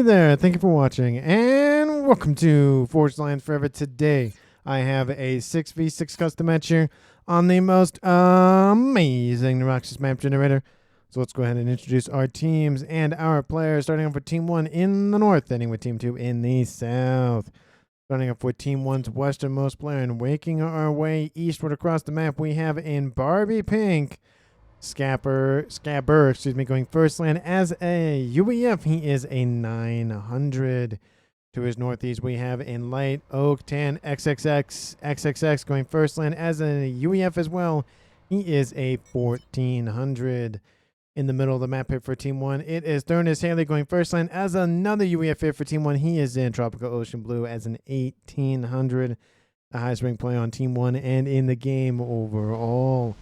Hey there, thank you for watching, and welcome to Forged Lions Forever. Today, I have a 6v6 custom match here on the most amazing Neuroxys map generator. So let's go ahead and introduce our teams and our players, starting off with Team 1 in the north, ending with Team 2 in the south. Starting off with Team 1's westernmost player and waking our way eastward across the map, we have in Barbie Pink, Scabber, going first land as a UEF. He is a 900. To his northeast, we have in light Oak Tan XXX going first land as a UEF as well. He is a 1400. In the middle of the map here for Team 1, it is Thurnis Haley going first land as another UEF here for Team 1. He is in Tropical Ocean Blue as an 1800. The highest ranked player on Team 1 and in the game overall.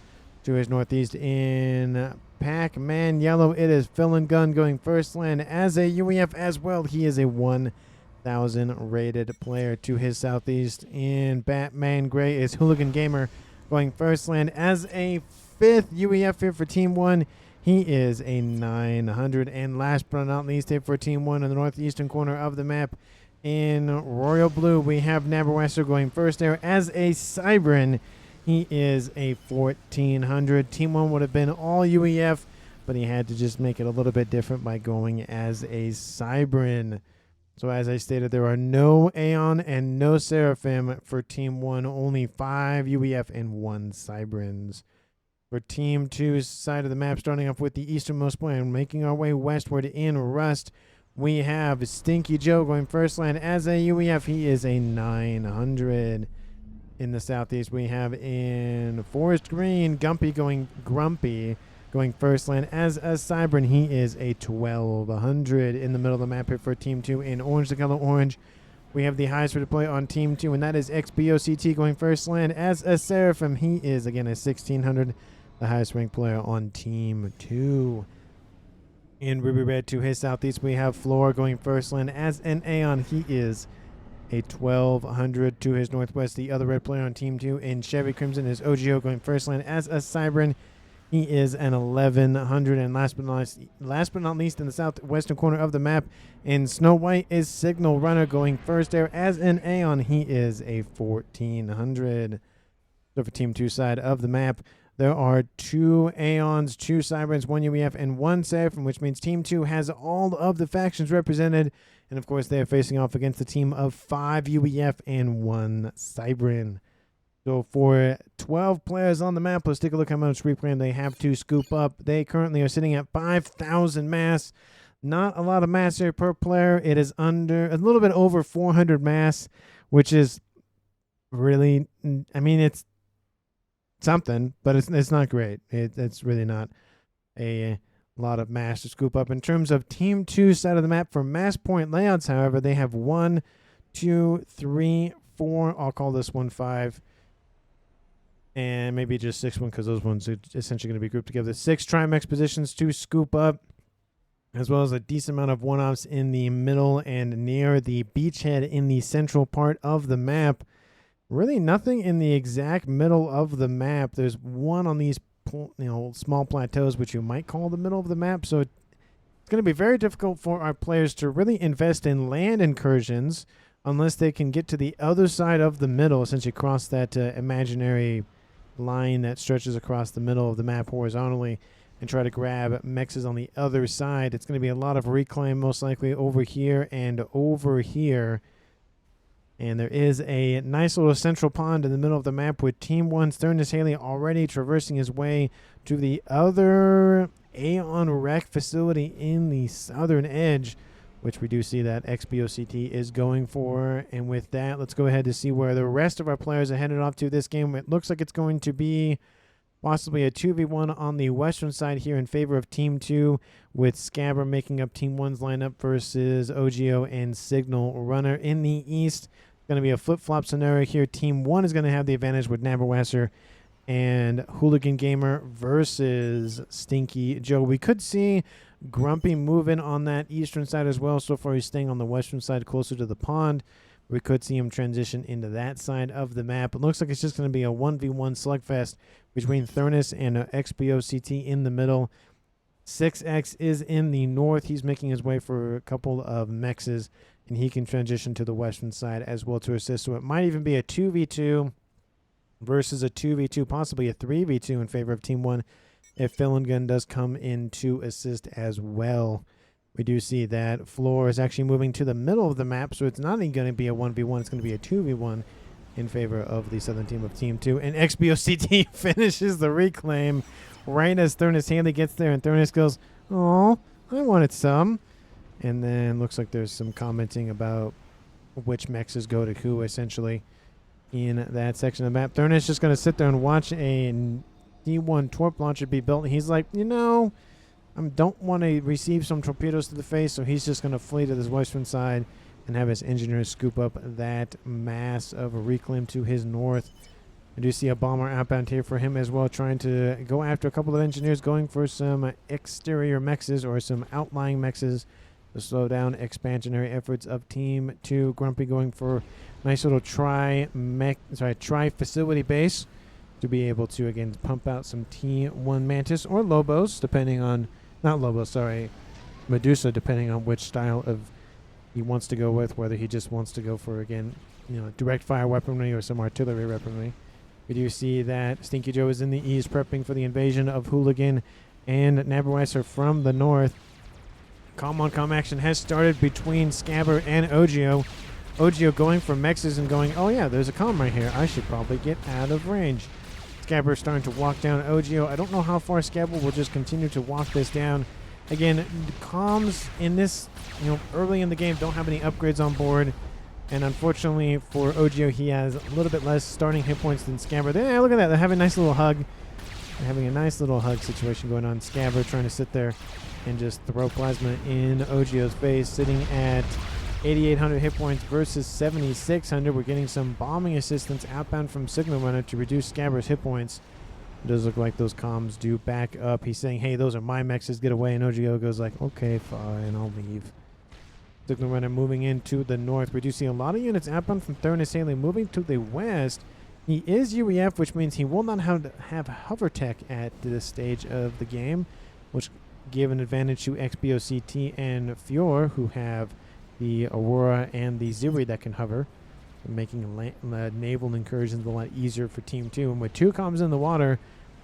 To his northeast in Pac-Man Yellow, it is Phil and Gun going first land as a UEF as well. He is a 1000 rated player. To his southeast in Batman Gray is Hooligan Gamer going first land as a 5th UEF here for Team 1. He is a 900. And last but not least here for Team 1 in the northeastern corner of the map in Royal Blue, we have Naval going first there as a Cybran. He is a 1400. Team 1 would have been all UEF, but he had to just make it a little bit different by going as a Cybran. So as I stated, there are no Aeon and no Seraphim for Team 1, only 5 UEF and 1 Cybrans. For Team 2's side of the map, starting off with the easternmost player, making our way westward in Rust, we have Stinky Joe going first land as a UEF. He is a 900. In the southeast, we have in Forest Green, Grumpy going first land as a Cybran. He is a 1200. In the middle of the map here for Team 2 in Orange, the color orange, we have the highest rated player on Team 2, and that is XBOCT going first land as a Seraphim. He is, again, a 1600, the highest ranked player on Team 2. In Ruby Red, to his southeast, we have Floor going first land as an Aeon. He is a 1200. To his northwest, the other red player on Team 2 in Chevy Crimson is OGO going first land as a Cybran. He is an 1100. And last but not least, in the southwestern corner of the map in Snow White is Signal Runner going first there as an Aeon. He is a 1400. So for Team 2 side of the map, there are 2 Aeons, 2 Cybrans, 1 UEF, and 1 Seraphim, which means Team 2 has all of the factions represented. And, of course, they are facing off against a team of 5 UEF and 1 Cybran. So for 12 players on the map, let's take a look how much replay they have to scoop up. They currently are sitting at 5,000 mass. Not a lot of mass here per player. It is under a little bit over 400 mass, which is really, I mean, it's something, but it's not great. It's really not a lot of mass to scoop up. In terms of Team 2 side of the map for mass point layouts, however, they have 1, 2, 3, 4. I'll call this one 5. And maybe just 6 because those ones are essentially going to be grouped together. 6 Trimex positions to scoop up, as well as a decent amount of one-offs in the middle and near the beachhead in the central part of the map. Really nothing in the exact middle of the map. There's one on these small plateaus, which you might call the middle of the map. So it's going to be very difficult for our players to really invest in land incursions unless they can get to the other side of the middle, essentially cross that imaginary line that stretches across the middle of the map horizontally and try to grab mexes on the other side. It's going to be a lot of reclaim, most likely over here and over here. And there is a nice little central pond in the middle of the map with Team 1's Thurnis Haley already traversing his way to the other Aeon Rec facility in the southern edge, which we do see that XBOCT is going for. And with that, let's go ahead to see where the rest of our players are headed off to this game. It looks like it's going to be possibly a 2v1 on the western side here in favor of Team 2, with Scabber making up Team 1's lineup versus OGO and Signal Runner. In the east, going to be a flip-flop scenario here. Team 1 is going to have the advantage with Naberwasser and Hooligan Gamer versus Stinky Joe. We could see Grumpy move in on that eastern side as well. So far, he's staying on the western side closer to the pond. We could see him transition into that side of the map. It looks like it's just going to be a 1v1 slugfest between Thurnis and XBOCT in the middle. 6X is in the north. He's making his way for a couple of mexes, and he can transition to the western side as well to assist. So it might even be a 2v2 versus a 2v2, possibly a 3v2 in favor of Team 1 if Gun does come in to assist as well. We do see that Floor is actually moving to the middle of the map, so it's not even going to be a 1v1. It's going to be a 2v1 in favor of the southern team of Team 2. And XBOCT finishes the reclaim right as Thurnis Haley gets there, and Thurnis goes, "Oh, I wanted some." And then looks like there's some commenting about which mexes go to who, essentially, in that section of the map. Thurnis just going to sit there and watch a D1 torp launcher be built. He's like, you know, I don't want to receive some torpedoes to the face, so he's just going to flee to this western side and have his engineers scoop up that mass of a reclaim to his north. I do see a bomber outbound here for him as well, trying to go after a couple of engineers, going for some exterior mexes or some outlying mexes to slow down expansionary efforts of Team 2. Grumpy going for nice little tri facility base to be able to, again, pump out some T1 Mantis or Lobos, depending on, not Lobos, sorry, Medusa, depending on which style of he wants to go with, whether he just wants to go for, again, you know, direct fire weaponry or some artillery weaponry. We do see that Stinky Joe is in the east prepping for the invasion of Hooligan and Nabarweiser from the north. Com-on-com action has started between Scabber and Ogio. Ogio going for mexes and going, oh yeah, there's a comm right here. I should probably get out of range. Scabber starting to walk down Ogio. I don't know how far Scabber will just continue to walk this down. Again, comms in this, you know, early in the game don't have any upgrades on board. And unfortunately for Ogio, he has a little bit less starting hit points than Scabber. There, look at that. They're having a nice little hug. They're having a nice little hug situation going on. Scabber trying to sit there and just throw plasma in Ogio's face, sitting at 8,800 hit points versus 7,600. We're getting some bombing assistance outbound from Signal Runner to reduce Scabber's hit points. It does look like those comms do back up. He's saying, hey, those are my mexes, get away. And Ogio goes like, okay, fine, I'll leave. Signal Runner moving into the north. We do see a lot of units outbound from Thurnis Haley moving to the west. He is UEF, which means he will not have hover tech at this stage of the game, which give an advantage to XBOCT and Fior, who have the Aurora and the Ziri that can hover, making naval incursions a lot easier for Team 2. And with two comms in the water,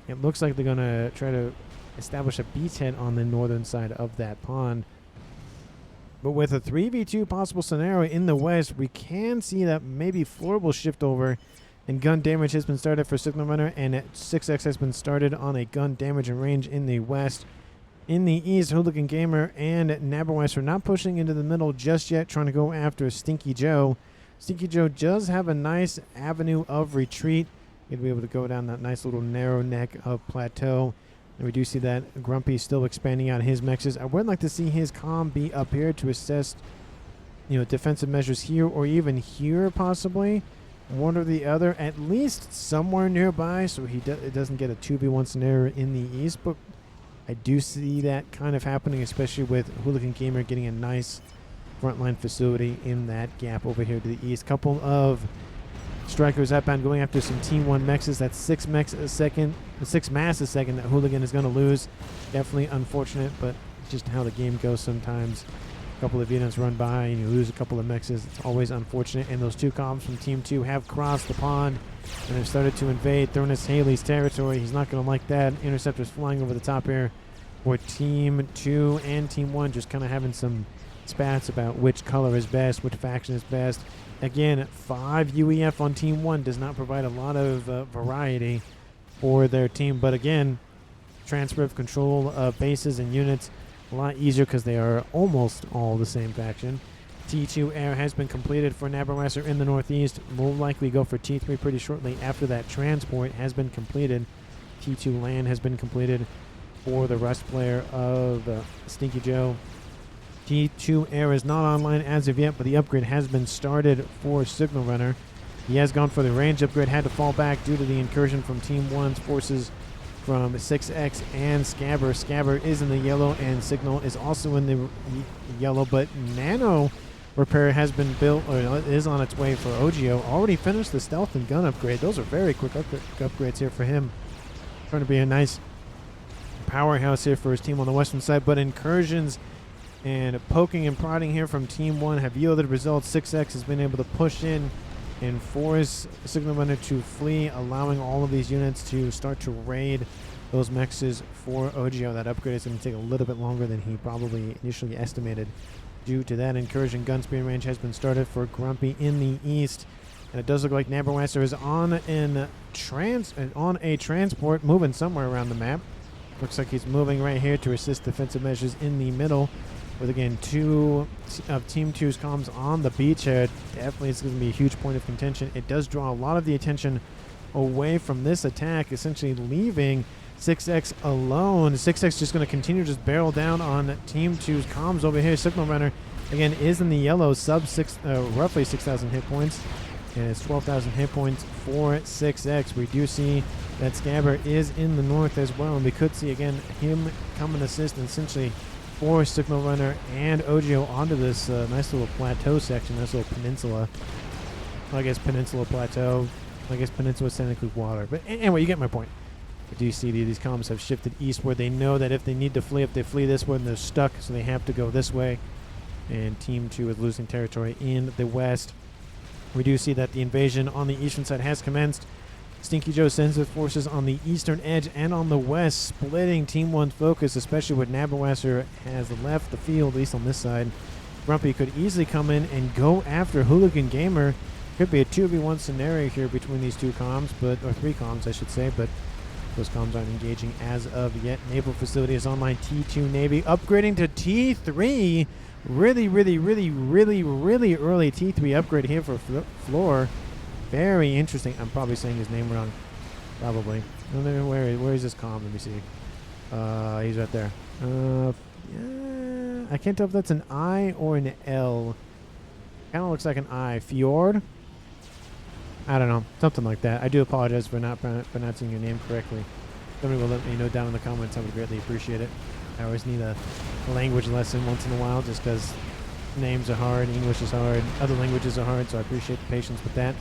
it looks like they're going to try to establish a beachhead on the northern side of that pond. But with a 3v2 possible scenario in the west, we can see that maybe Floor will shift over, and gun damage has been started for Signal Runner, and 6X has been started on a gun damage and range in the west. In the east, Hooligan Gamer and Nabarweiser are not pushing into the middle just yet, trying to go after Stinky Joe. Stinky Joe does have a nice avenue of retreat. He'll be able to go down that nice little narrow neck of plateau. And we do see that Grumpy still expanding out his mexes. I would like to see his comm be up here to assess, you know, defensive measures here or even here possibly. One or the other, at least somewhere nearby, so it doesn't get a 2v1 scenario in the east. But I do see that kind of happening, especially with Hooligan Gamer getting a nice frontline facility in that gap over here to the east. Couple of strikers outbound going after some Team 1 mexes. That's 6 mass a second that Hooligan is going to lose. Definitely unfortunate, but just how the game goes sometimes. A couple of units run by and you lose a couple of mexes. It's always unfortunate. And those two comms from Team 2 have crossed the pond and have started to invade Thurnis Haley's territory. He's not going to like that. Interceptors flying over the top here for Team 2 and Team 1, just kind of having some spats about which color is best, which faction is best. Again, 5 UEF on Team 1 does not provide a lot of variety for their team. But again, transfer of control of bases and units a lot easier because they are almost all the same faction. T2 air has been completed for Nabarweiser in the northeast. Will likely go for T3 pretty shortly after that transport has been completed. T2 land has been completed for the Rust player of Stinky Joe. T2 air is not online as of yet, but the upgrade has been started for Signal Runner. He has gone for the range upgrade, had to fall back due to the incursion from Team 1's forces from 6X and Scabber. Scabber is in the yellow and Signal is also in the yellow, but Nano repair has been built, or is on its way for Ogio. Already finished the stealth and gun upgrade. Those are very quick upgrades here for him. Trying to be a nice powerhouse here for his team on the western side, but incursions and poking and prodding here from Team 1 have yielded results. 6X has been able to push in and force Signal Runner to flee, allowing all of these units to start to raid those mexes for OGO. That upgrade is going to take a little bit longer than he probably initially estimated. Due to that, incursion gun speed range has been started for Grumpy in the east. And it does look like Nabarwasser is on a transport, moving somewhere around the map. Looks like he's moving right here to assist defensive measures in the middle. With, again, 2 of Team 2's comms on the beachhead. Definitely it's going to be a huge point of contention. It does draw a lot of the attention away from this attack, essentially leaving 6X alone. 6X just going to continue to just barrel down on Team 2's comms over here. Signal Runner, again, is in the yellow, roughly 6,000 hit points. And it's 12,000 hit points for 6X. We do see that Scabber is in the north as well. And we could see, again, him come and assist and essentially force Signal Runner and OGO onto this nice little plateau section, nice little peninsula. Well, I guess peninsula plateau. I guess peninsula is technically water. But anyway, you get my point. But do you see these comms have shifted eastward? They know that if they need to flee, if they flee this way, they're stuck, so they have to go this way. And Team 2 is losing territory in the west. We do see that the invasion on the eastern side has commenced. Stinky Joe sends his forces on the eastern edge and on the west, splitting Team 1's focus, especially when Nabarwasser has left the field, at least on this side. Grumpy could easily come in and go after Hooligan Gamer. Could be a 2v1 scenario here between these two comms, or 3 comms, I should say, but those comms aren't engaging as of yet. Naval facility is online. T2 Navy upgrading to T3. Really early T3 upgrade here for Floor. Very interesting. I'm probably saying his name wrong. Probably. Where is this comm? Let me see. He's right there. Yeah, I can't tell if that's an I or an L. Kind of looks like an I. Fjord? I don't know. Something like that. I do apologize for not pronouncing your name correctly. Somebody will let me know down in the comments. I would greatly appreciate it. I always need a language lesson once in a while just because names are hard, English is hard, other languages are hard, so I appreciate the patience with that.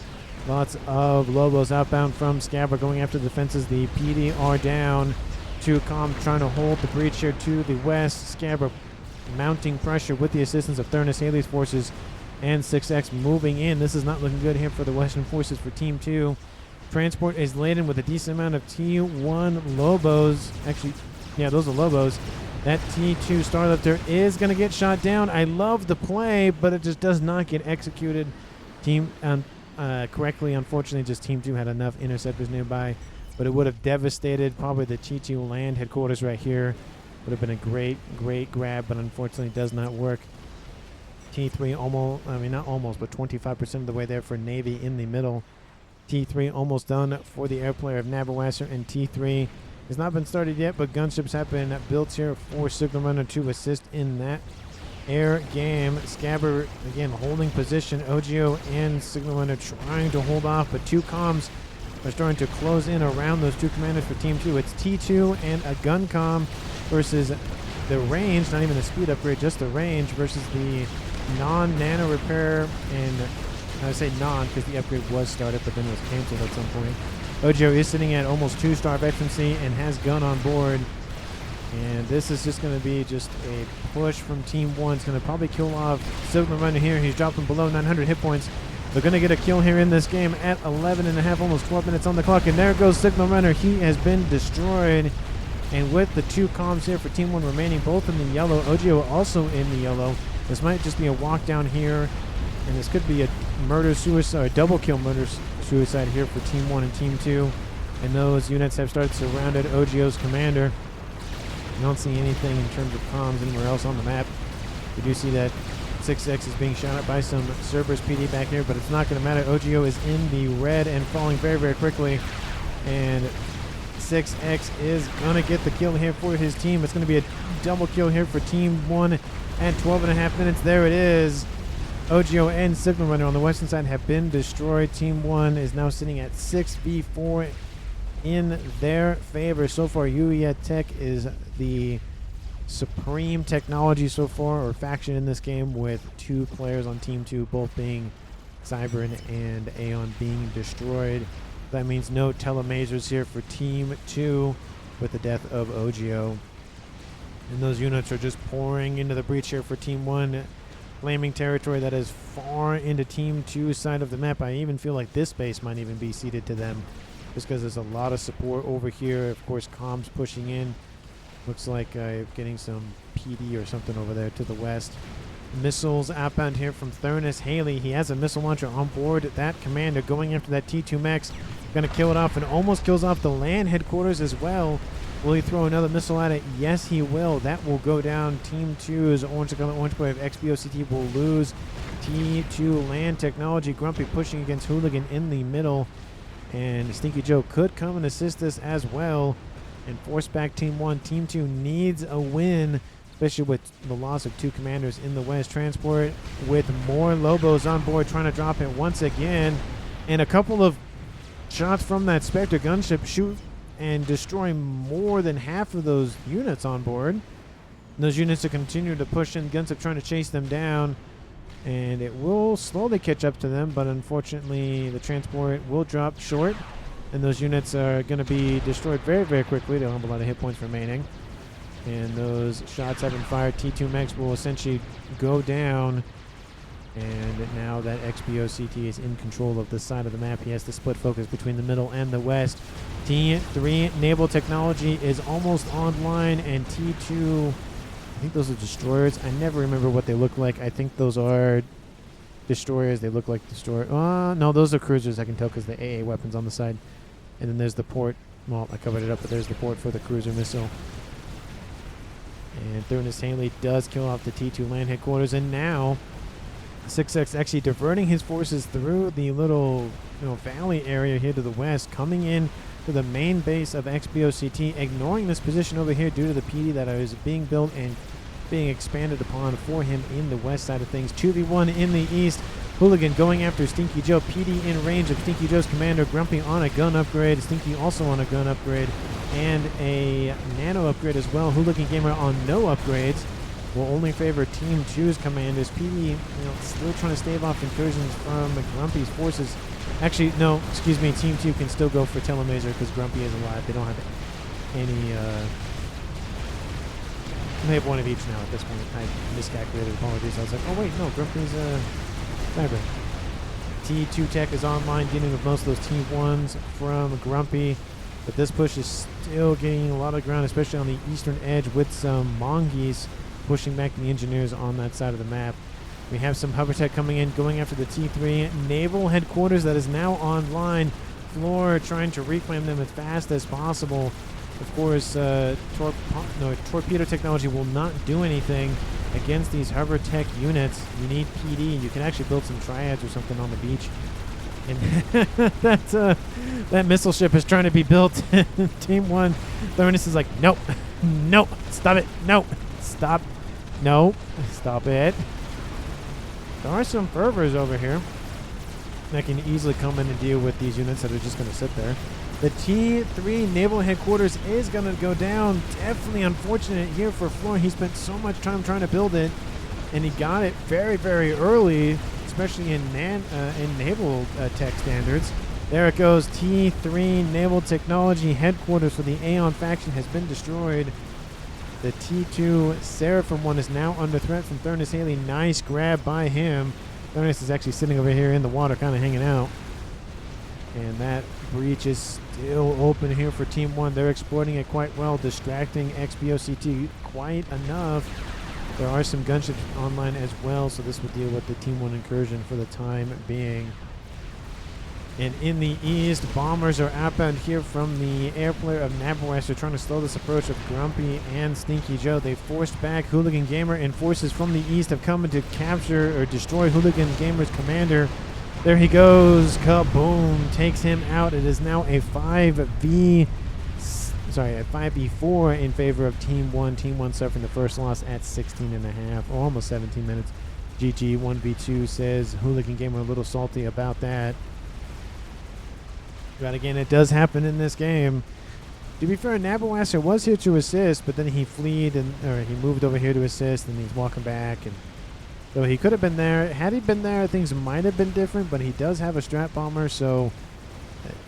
Lots of Lobos outbound from Scabber going after the defenses. The PD are down. 2 comms trying to hold the breach here to the west. Scabber mounting pressure with the assistance of Thurnis Haley's forces and 6X moving in. This is not looking good here for the Western forces for Team 2. Transport is laden with a decent amount of T1 Lobos. Actually, yeah, those are Lobos. That T2 Starlifter is going to get shot down. I love the play, but it just does not get executed correctly. Unfortunately, just Team 2 had enough interceptors nearby, but it would have devastated probably the T2 land headquarters right here. Would have been a great grab, but unfortunately does not work. T3 almost, I mean not almost, but 25% of the way there for Navy in the middle. T3 almost done for the air player of Nabarwasser, and T3 has not been started yet, but gunships have been built here for Signal Runner to assist in that air game. Scabber, again, holding position. OGO and Signal Runner trying to hold off, but 2 comms are starting to close in around those 2 commanders for Team 2. It's T2 and a gun comm versus the range, not even the speed upgrade, just the range, versus the non-nano repair, and I would say non because the upgrade was started, but then it was canceled at some point. OGO is sitting at almost 2-star veterancy and has gun on board. And this is just going to be just a push from Team 1. It's going to probably kill off Signal Runner here. He's dropping below 900 hit points. They're going to get a kill here in this game at 11.5, almost 12 minutes on the clock. And there goes Signal Runner. He has been destroyed. And with the 2 comms here for Team 1 remaining, both in the yellow, OGO also in the yellow. This might just be a walk down here. And this could be a murder-suicide, double kill murder-suicide here for Team 1 and Team 2. And those units have started surrounded OGO's commander. You don't see anything in terms of comms anywhere else on the map. We do see that 6X is being shot at by some Cerberus PD back here, but it's not going to matter. OGO is in the red and falling very quickly. And 6X is going to get the kill here for his team. It's going to be a double kill here for Team 1 at 12.5 minutes. There it is. OGO and Signal Runner on the western side have been destroyed. Team 1 is now sitting at 6v4 in their favor. So far, Yuya Tech is the supreme technology so far, or faction in this game, with 2 players on Team 2, both being Cybern and Aeon being destroyed. That means no telemasers here for Team 2. with the death of OGO. And those units are just pouring into the breach here for Team 1, claiming territory that is far into Team 2's side of the map. I even feel like this base might even be ceded to them, just because there's a lot of support over here. Of course, comms pushing in. Looks like getting some PD or something over there to the west. Missiles outbound here from Thurnis Haley. He has a missile launcher on board. That commander going after that T2 Mechs. Going to kill it off and almost kills off the land headquarters as well. Will he throw another missile at it? Yes, he will. That will go down. Team 2's Orange Boy of XBOCT will lose. T2 Land Technology Grumpy pushing against Hooligan in the middle. And Stinky Joe could come and assist this as well and force back Team 1. Team 2 needs a win, especially with the loss of 2 commanders in the west. Transport with more Lobos on board, trying to drop it once again. And a couple of shots from that Spectre gunship shoot and destroy more than half of those units on board. And those units are continuing to push in. Gunship trying to chase them down. And it will slowly catch up to them, but unfortunately the transport will drop short. And those units are going to be destroyed very, very quickly. They don't have a lot of hit points remaining. And those shots have been fired. T2 Mechs will essentially go down. And now that XBOCT is in control of this side of the map, he has to split focus between the middle and the west. T3 Naval Technology is almost online, and T2, I think those are destroyers. I never remember what they look like. I think those are destroyers. They look like destroyers. No, those are cruisers. I can tell because the AA weapons on the side. And then there's the port. Well, I covered it up, but there's the port for the cruiser missile. And Thurnis Haley does kill off the T2 land headquarters, and now 6X actually diverting his forces through the little valley area here to the west, coming in to the main base of XBOCT, ignoring this position over here due to the PD that is being built and being expanded upon for him in the west side of things. 2v1 in the east. Hooligan going after Stinky Joe. PD in range of Stinky Joe's commander. Grumpy on a gun upgrade. Stinky also on a gun upgrade and a nano upgrade as well. Hooligan Gamer on no upgrades. Will only favor Team 2's commanders. PD still trying to stave off incursions from Grumpy's forces. Actually, no, excuse me. Team 2 can still go for Telemazer because Grumpy is alive. They don't have any... they have one of each now at this point. I miscalculated. Apologies. I was like, oh, wait, no. Grumpy's Sniper. T2 Tech is online, dealing with most of those T1s from Grumpy. But this push is still gaining a lot of ground, especially on the eastern edge with some Mongeese pushing back the engineers on that side of the map. We have some hover tech coming in, going after the T3 Naval headquarters that is now online. Floor trying to reclaim them as fast as possible. Of course, torpedo technology will not do anything against these hover tech units. You need PD. You can actually build some triads or something on the beach. And that missile ship is trying to be built. Team 1, Thurnis is like, nope, nope, stop it, nope, stop, nope, stop it. There are some fervors over here that can easily come in and deal with these units that are just going to sit there. The T3 Naval Headquarters is going to go down. Definitely unfortunate here for Floor. He spent so much time trying to build it, and he got it very, very early, especially in naval tech standards. There it goes. T3 Naval Technology Headquarters for the Aeon faction has been destroyed. The T2 Seraphim one is now under threat from Thurnis Haley. Nice grab by him. Thurnis is actually sitting over here in the water, kind of hanging out. And that breach is still open here for Team 1. They're exploiting it quite well, distracting XBOCT quite enough. There are some gunships online as well, so this will deal with the Team 1 incursion for the time being. And in the east, bombers are outbound here from the air player of Naval. They're trying to slow this approach of Grumpy and Stinky Joe. They forced back Hooligan Gamer, and forces from the east have come in to capture or destroy Hooligan Gamer's commander. There he goes. Kaboom. Takes him out. It is now a 5v4 in favor of Team 1. Team 1 suffering the first loss at 16.5, or almost 17 minutes. GG 1v2 says Hooligan Gamer a little salty about that. But again, it does happen in this game. To be fair, Nabalwasser was here to assist, but then he fled or he moved over here to assist, and he's walking back. And so he could have been there. Had he been there, things might have been different, but he does have a strat bomber, so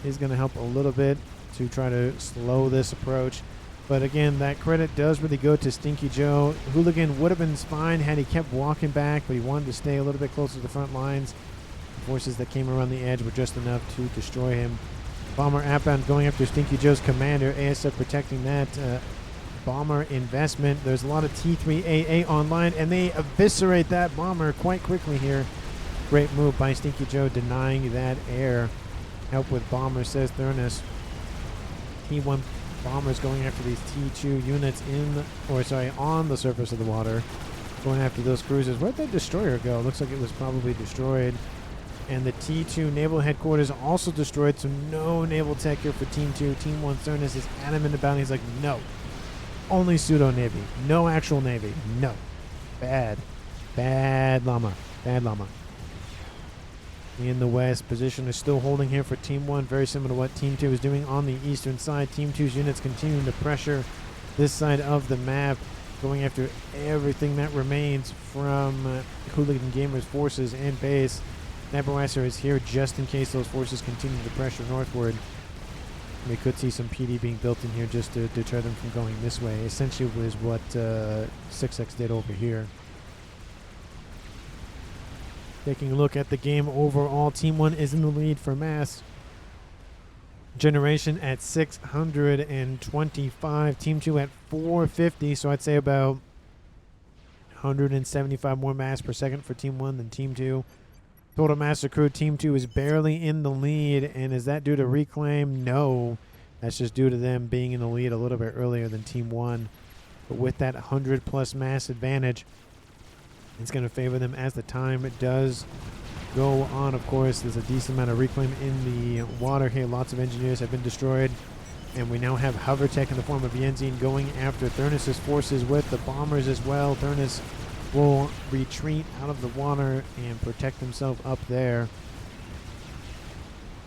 he's going to help a little bit to try to slow this approach. But again, that credit does really go to Stinky Joe. Hooligan would have been fine had he kept walking back, but he wanted to stay a little bit closer to the front lines. The forces that came around the edge were just enough to destroy him. Bomber outbound going after Stinky Joe's commander. ASF protecting that bomber investment. There's a lot of T3AA online, and they eviscerate that bomber quite quickly here. Great move by Stinky Joe denying that air. Help with bomber, says Thurnis. T1 bombers going after these T2 units on the surface of the water. Going after those cruisers. Where'd that destroyer go? Looks like it was probably destroyed. And the T2 naval headquarters also destroyed, so no naval tech here for Team 2. Team 1 Thurnis is adamant about it. He's like, no. Only pseudo-navy. No actual navy. No. Bad. Bad llama. Bad llama. In the west, position is still holding here for Team 1. Very similar to what Team 2 is doing on the eastern side. Team 2's units continuing to pressure this side of the map, going after everything that remains from Hooligan Gamers' forces and base. Nebulasser is here just in case those forces continue to pressure northward. We could see some PD being built in here just to deter them from going this way. Essentially was what 6X did over here. Taking a look at the game overall, Team 1 is in the lead for mass generation at 625. Team 2 at 450, so I'd say about 175 more mass per second for Team 1 than Team 2. Total mass accrued, Team 2 is barely in the lead, and is that due to reclaim? No. That's just due to them being in the lead a little bit earlier than Team 1. But with that 100-plus mass advantage, it's going to favor them as the time does go on. Of course, there's a decent amount of reclaim in the water here. Lots of engineers have been destroyed, and we now have hover tech in the form of Yenzine going after Thurnis' forces with the bombers as well. Thurnis will retreat out of the water and protect himself up there.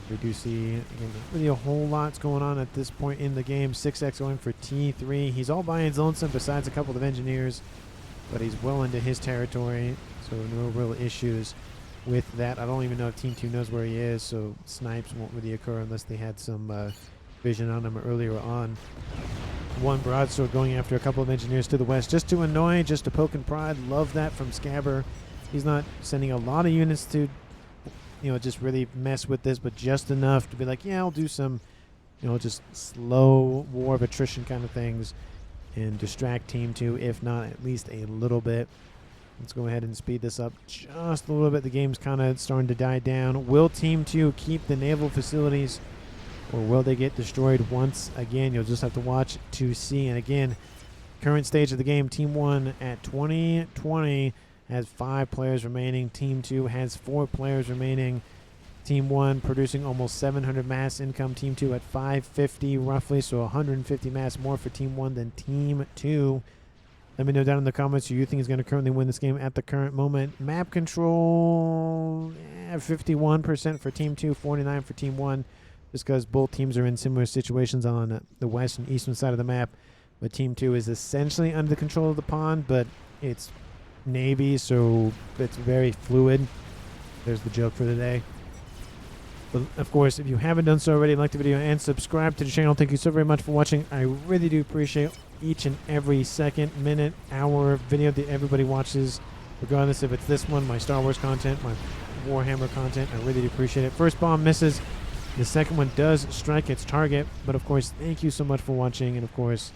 We do see, again, not really a whole lot's going on at this point in the game. 6X going for T3. He's all by his lonesome besides a couple of engineers, but he's well into his territory, so no real issues with that. I don't even know if Team 2 knows where he is, so snipes won't really occur unless they had some vision on him earlier on. One broadsword going after a couple of engineers to the west, just to annoy, just to poke and prod. Love that from Scabber. He's not sending a lot of units to, just really mess with this, but just enough to be like, yeah, I'll do some, just slow war of attrition kind of things and distract Team 2, if not at least a little bit. Let's go ahead and speed this up just a little bit. The game's kind of starting to die down. Will Team 2 keep the naval facilities, or will they get destroyed once again? You'll just have to watch to see. And again, current stage of the game, Team 1 at 2020 has 5 players remaining. Team 2 has 4 players remaining. Team 1 producing almost 700 mass income. Team 2 at 550 roughly, so 150 mass more for Team 1 than Team 2. Let me know down in the comments who you think is going to currently win this game at the current moment. Map control, 51% for Team 2, 49% for Team 1. Just because both teams are in similar situations on the west and eastern side of the map. But Team 2 is essentially under the control of the pond, but it's Navy, so it's very fluid. There's the joke for the day. But of course, if you haven't done so already, like the video and subscribe to the channel. Thank you so very much for watching. I really do appreciate each and every second, minute, hour video that everybody watches, regardless if it's this one, my Star Wars content, my Warhammer content. I really do appreciate it. First bomb misses. The second one does strike its target. But of course, thank you so much for watching. And of course,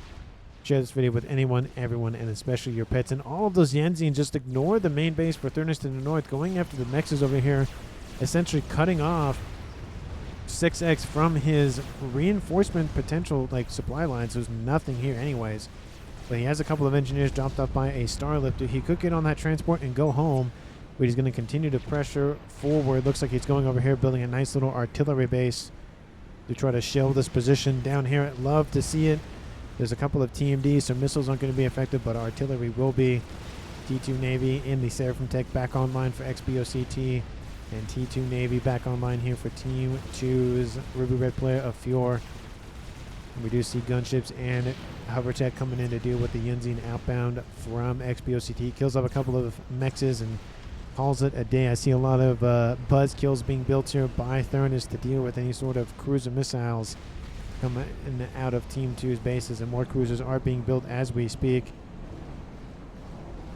share this video with anyone, everyone, and especially your pets. And all of those Yenzine, just ignore the main base for Thurnis to the north, going after the Mechs over here, essentially cutting off 6X from his reinforcement potential, like supply lines. There's nothing here anyways. But he has a couple of engineers dropped off by a Starlifter. He could get on that transport and go home, but he's going to continue to pressure forward. Looks like he's going over here, building a nice little artillery base to try to shell this position down here. I'd love to see it. There's a couple of TMDs, so missiles aren't going to be effective, but artillery will be. T2 Navy in the Seraphim Tech back online for XBOCT. And T2 Navy back online here for Team 2's Ruby Red player of Fjord. We do see gunships and hover tech coming in to deal with the Yenzine outbound from XBOCT. Kills off a couple of Mechs and calls it a day. I see a lot of buzz kills being built here by Thurnis to deal with any sort of cruiser missiles coming in out of Team 2's bases, and more cruisers are being built as we speak.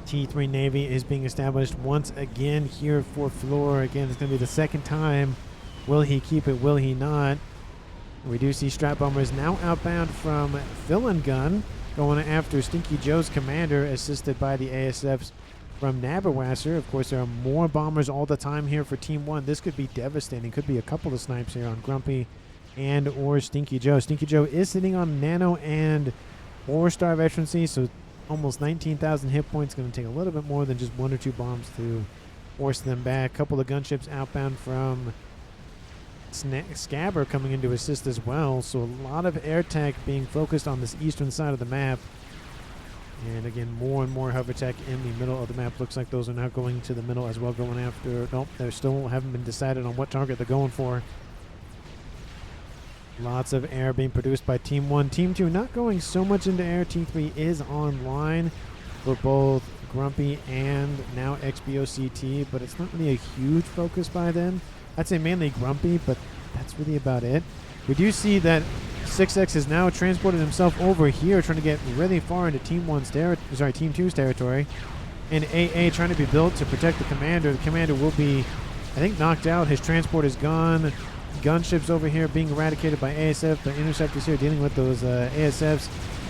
T3 Navy is being established once again here for Floor. Again, it's going to be the second time. Will he keep it? Will he not? We do see Strat Bombers now outbound from Fill Gun, going after Stinky Joe's commander, assisted by the ASFs from Nabawasser. Of course, there are more bombers all the time here for Team 1. This could be devastating. Could be a couple of snipes here on Grumpy and or Stinky Joe. Stinky Joe is sitting on Nano and 4-star veterancy, so almost 19,000 hit points. Going to take a little bit more than just 1 or 2 bombs to force them back. Couple of gunships outbound from Scabber coming in to assist as well. So a lot of air tech being focused on this eastern side of the map. And again, more and more hover tech in the middle of the map. Looks like those are now going to the middle as well, going after... Nope, they still haven't been decided on what target they're going for. Lots of air being produced by Team 1. Team 2 not going so much into air. T3 is online for both Grumpy and now XBOCT, but it's not really a huge focus by them. I'd say mainly Grumpy, but that's really about it. We do see that 6X has now transported himself over here, trying to get really far into Team 2's territory. And AA trying to be built to protect the commander. The commander will be, I think, knocked out. His transport is gone. Gunships over here being eradicated by ASF. The interceptors here dealing with those ASFs.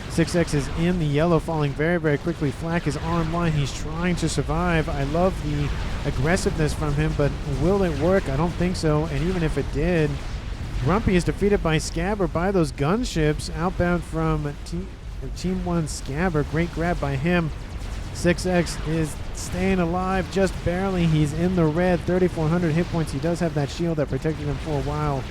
6X is in the yellow, falling very, very quickly. Flak is online. He's trying to survive. I love the aggressiveness from him, but will it work? I don't think so. And even if it did, Grumpy is defeated by Scabber by those gunships outbound from Team 1 Scabber. Great grab by him. 6X is staying alive just barely. He's in the red, 3,400 hit points. He does have that shield that protected him for a while.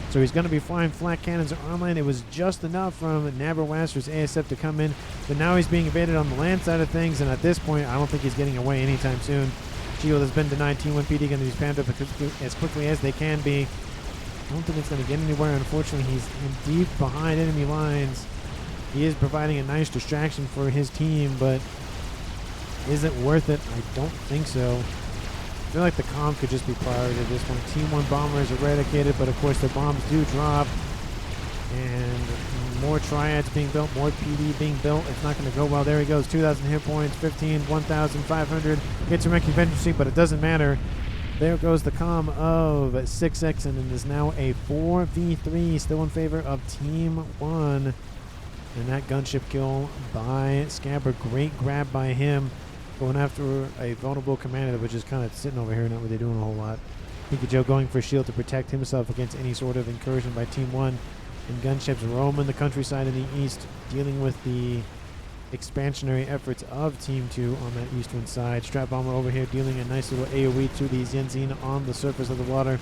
So he's going to be flying flat cannons online. It was just enough from Nabawasser's ASF to come in, but now he's being evaded on the land side of things, and at this point, I don't think he's getting away anytime soon. Shield has been denied. Team 1 PD going to be spammed up as quickly as they can be. I don't think it's going to get anywhere. Unfortunately, he's in deep behind enemy lines. He is providing a nice distraction for his team, but is it worth it? I don't think so. I feel like the comm could just be priority at this point. Team 1 bomber is eradicated, but of course their bombs do drop. And more triads being built, more PD being built. It's not going to go well. There he goes, 2,000 hit points, 15, 1,500. Gets a wrecking vengeance, but it doesn't matter. There goes the comm of 6X, and it is now a 4v3, still in favor of Team 1. And that gunship kill by Scabber, great grab by him. Going after a vulnerable commander that was just kind of sitting over here, not really doing a whole lot. Pinky Joe going for shield to protect himself against any sort of incursion by Team 1. And gunships roaming the countryside in the east, dealing with the expansionary efforts of Team 2 on that eastern side. Strat Bomber over here dealing a nice little AoE to these Yenzin on the surface of the water.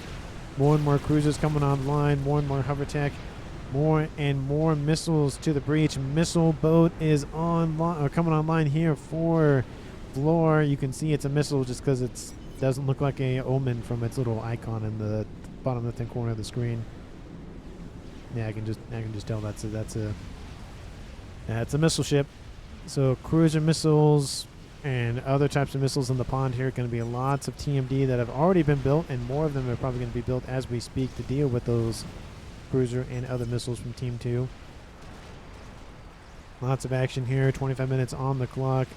More and more cruisers coming online, more and more hover tech, more and more missiles to the breach. Missile boat is coming online here for Floor. You can see it's a missile just because it doesn't look like a omen from its little icon in the bottom left-hand corner of the screen. Yeah, I can just tell that's a missile ship. So cruiser missiles and other types of missiles in the pond here. Going to be lots of TMD that have already been built, and more of them are probably going to be built as we speak to deal with those cruiser and other missiles from Team 2. Lots of action here. 25 minutes on the clock.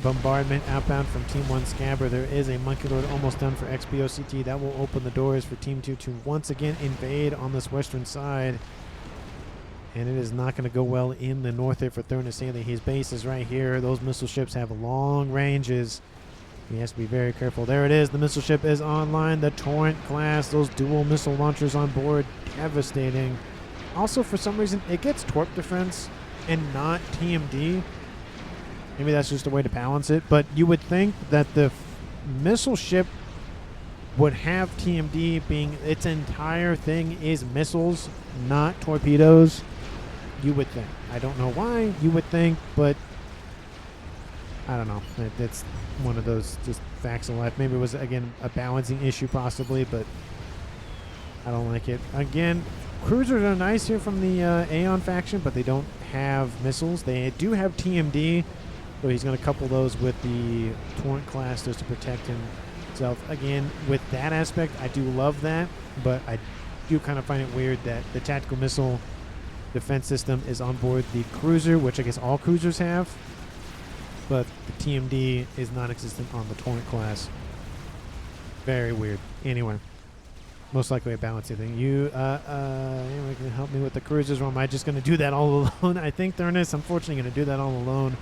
Bombardment outbound from Team 1 Scabber. There is a Monkey Lord almost done for XBOCT. That will open the doors for Team 2 to once again invade on this western side. And it is not going to go well in the north here for Thurnis Haley. His base is right here. Those missile ships have long ranges. He has to be very careful. There it is. The missile ship is online. The Torrent class. Those dual missile launchers on board. Devastating. Also, for some reason, it gets torp defense and not TMD. Maybe that's just a way to balance it. But you would think that the missile ship would have TMD, being its entire thing is missiles, not torpedoes. You would think. I don't know why you would think, but I don't know. It's one of those just facts of life. Maybe it was, again, a balancing issue possibly, but I don't like it. Again, cruisers are nice here from the Aeon faction, but they don't have missiles. They do have TMD, so he's going to couple those with the Torrent class just to protect himself. Again, with that aspect, I do love that, but I do kind of find it weird that the tactical missile defense system is on board the cruiser, which I guess all cruisers have, but the TMD is non-existent on the Torrent class. Very weird. Anyway, most likely a balancing thing. You anyone can help me with the cruisers, or am I just going to do that all alone? I think Thurnis, unfortunately, going to do that all alone.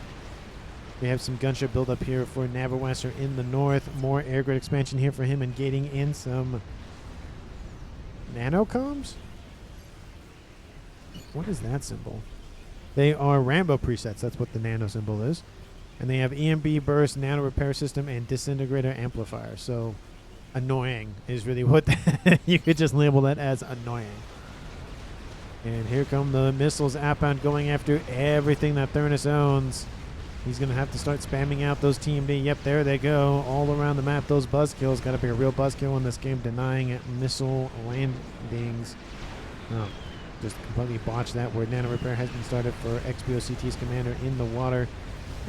We have some gunship build up here for Naval in the north. More air grid expansion here for him, and gating in some nanocoms. What is that symbol? They are Rambo presets. That's what the nano symbol is. And they have EMB burst, nano repair system, and disintegrator amplifier. So annoying is really what you could just label that as annoying. And here come the missiles outbound going after everything that Thurnis owns. He's going to have to start spamming out those TMD. Yep, there they go. All around the map, those buzzkills. Got to be a real buzzkill in this game, denying missile landings. Oh, just completely botched that, where nano repair has been started for XBOCT's commander in the water.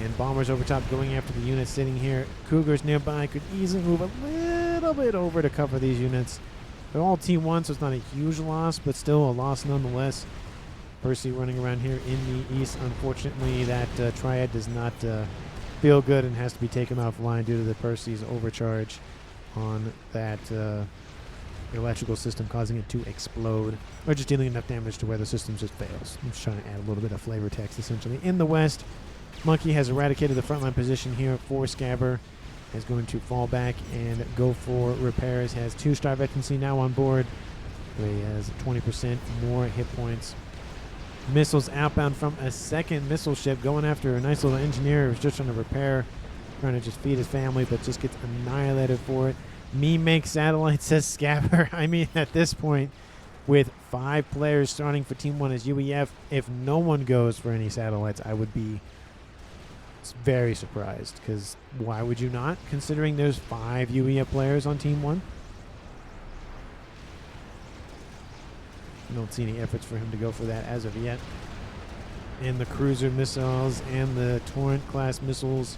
And bombers over top going after the units sitting here. Cougars nearby could easily move a little bit over to cover these units. They're all T1, so it's not a huge loss, but still a loss nonetheless. Percy running around here in the east. Unfortunately, that triad does not feel good and has to be taken offline due to the Percy's overcharge on that electrical system, causing it to explode, or just dealing enough damage to where the system just fails. I'm just trying to add a little bit of flavor text, essentially. In the west, Monkey has eradicated the frontline position here for Scabber. Is going to fall back and go for repairs. Has 2 Star Veterancy now on board. He has 20% more hit points. Missiles outbound from a second missile ship, going after a nice little engineer who's just trying to repair, trying to just feed his family, but just gets annihilated for it. Me make satellite, says Scabber. I mean, at this point, with 5 players starting for Team 1 as UEF, if no one goes for any satellites, I would be very surprised, because why would you not, considering there's 5 UEF players on Team 1? I don't see any efforts for him to go for that as of yet. And the cruiser missiles and the Torrent class missiles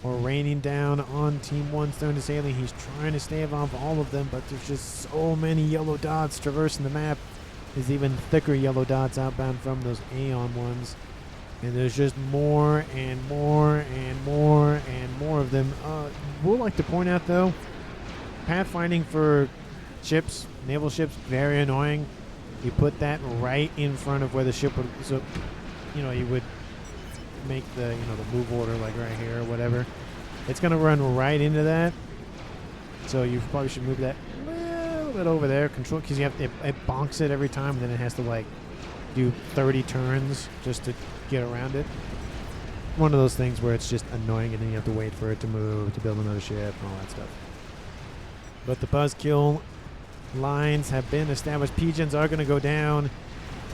are raining down on Team 1's Thurnis Haley. He's trying to stave off all of them, but there's just so many yellow dots traversing the map. There's even thicker yellow dots outbound from those Aeon ones. And there's just more and more and more and more of them. We'll like to point out, though, pathfinding for ships, naval ships, very annoying. You put that right in front of where the ship would, so, you know, you would make the, you know, the move order like right here or whatever. It's going to run right into that. So you probably should move that a little bit over there. Control, because you have, it bonks it every time, and then it has to, like, do 30 turns just to get around it. One of those things where it's just annoying, and then you have to wait for it to move, to build another ship, and all that stuff. But the buzzkill lines have been established. Pigeons are going to go down.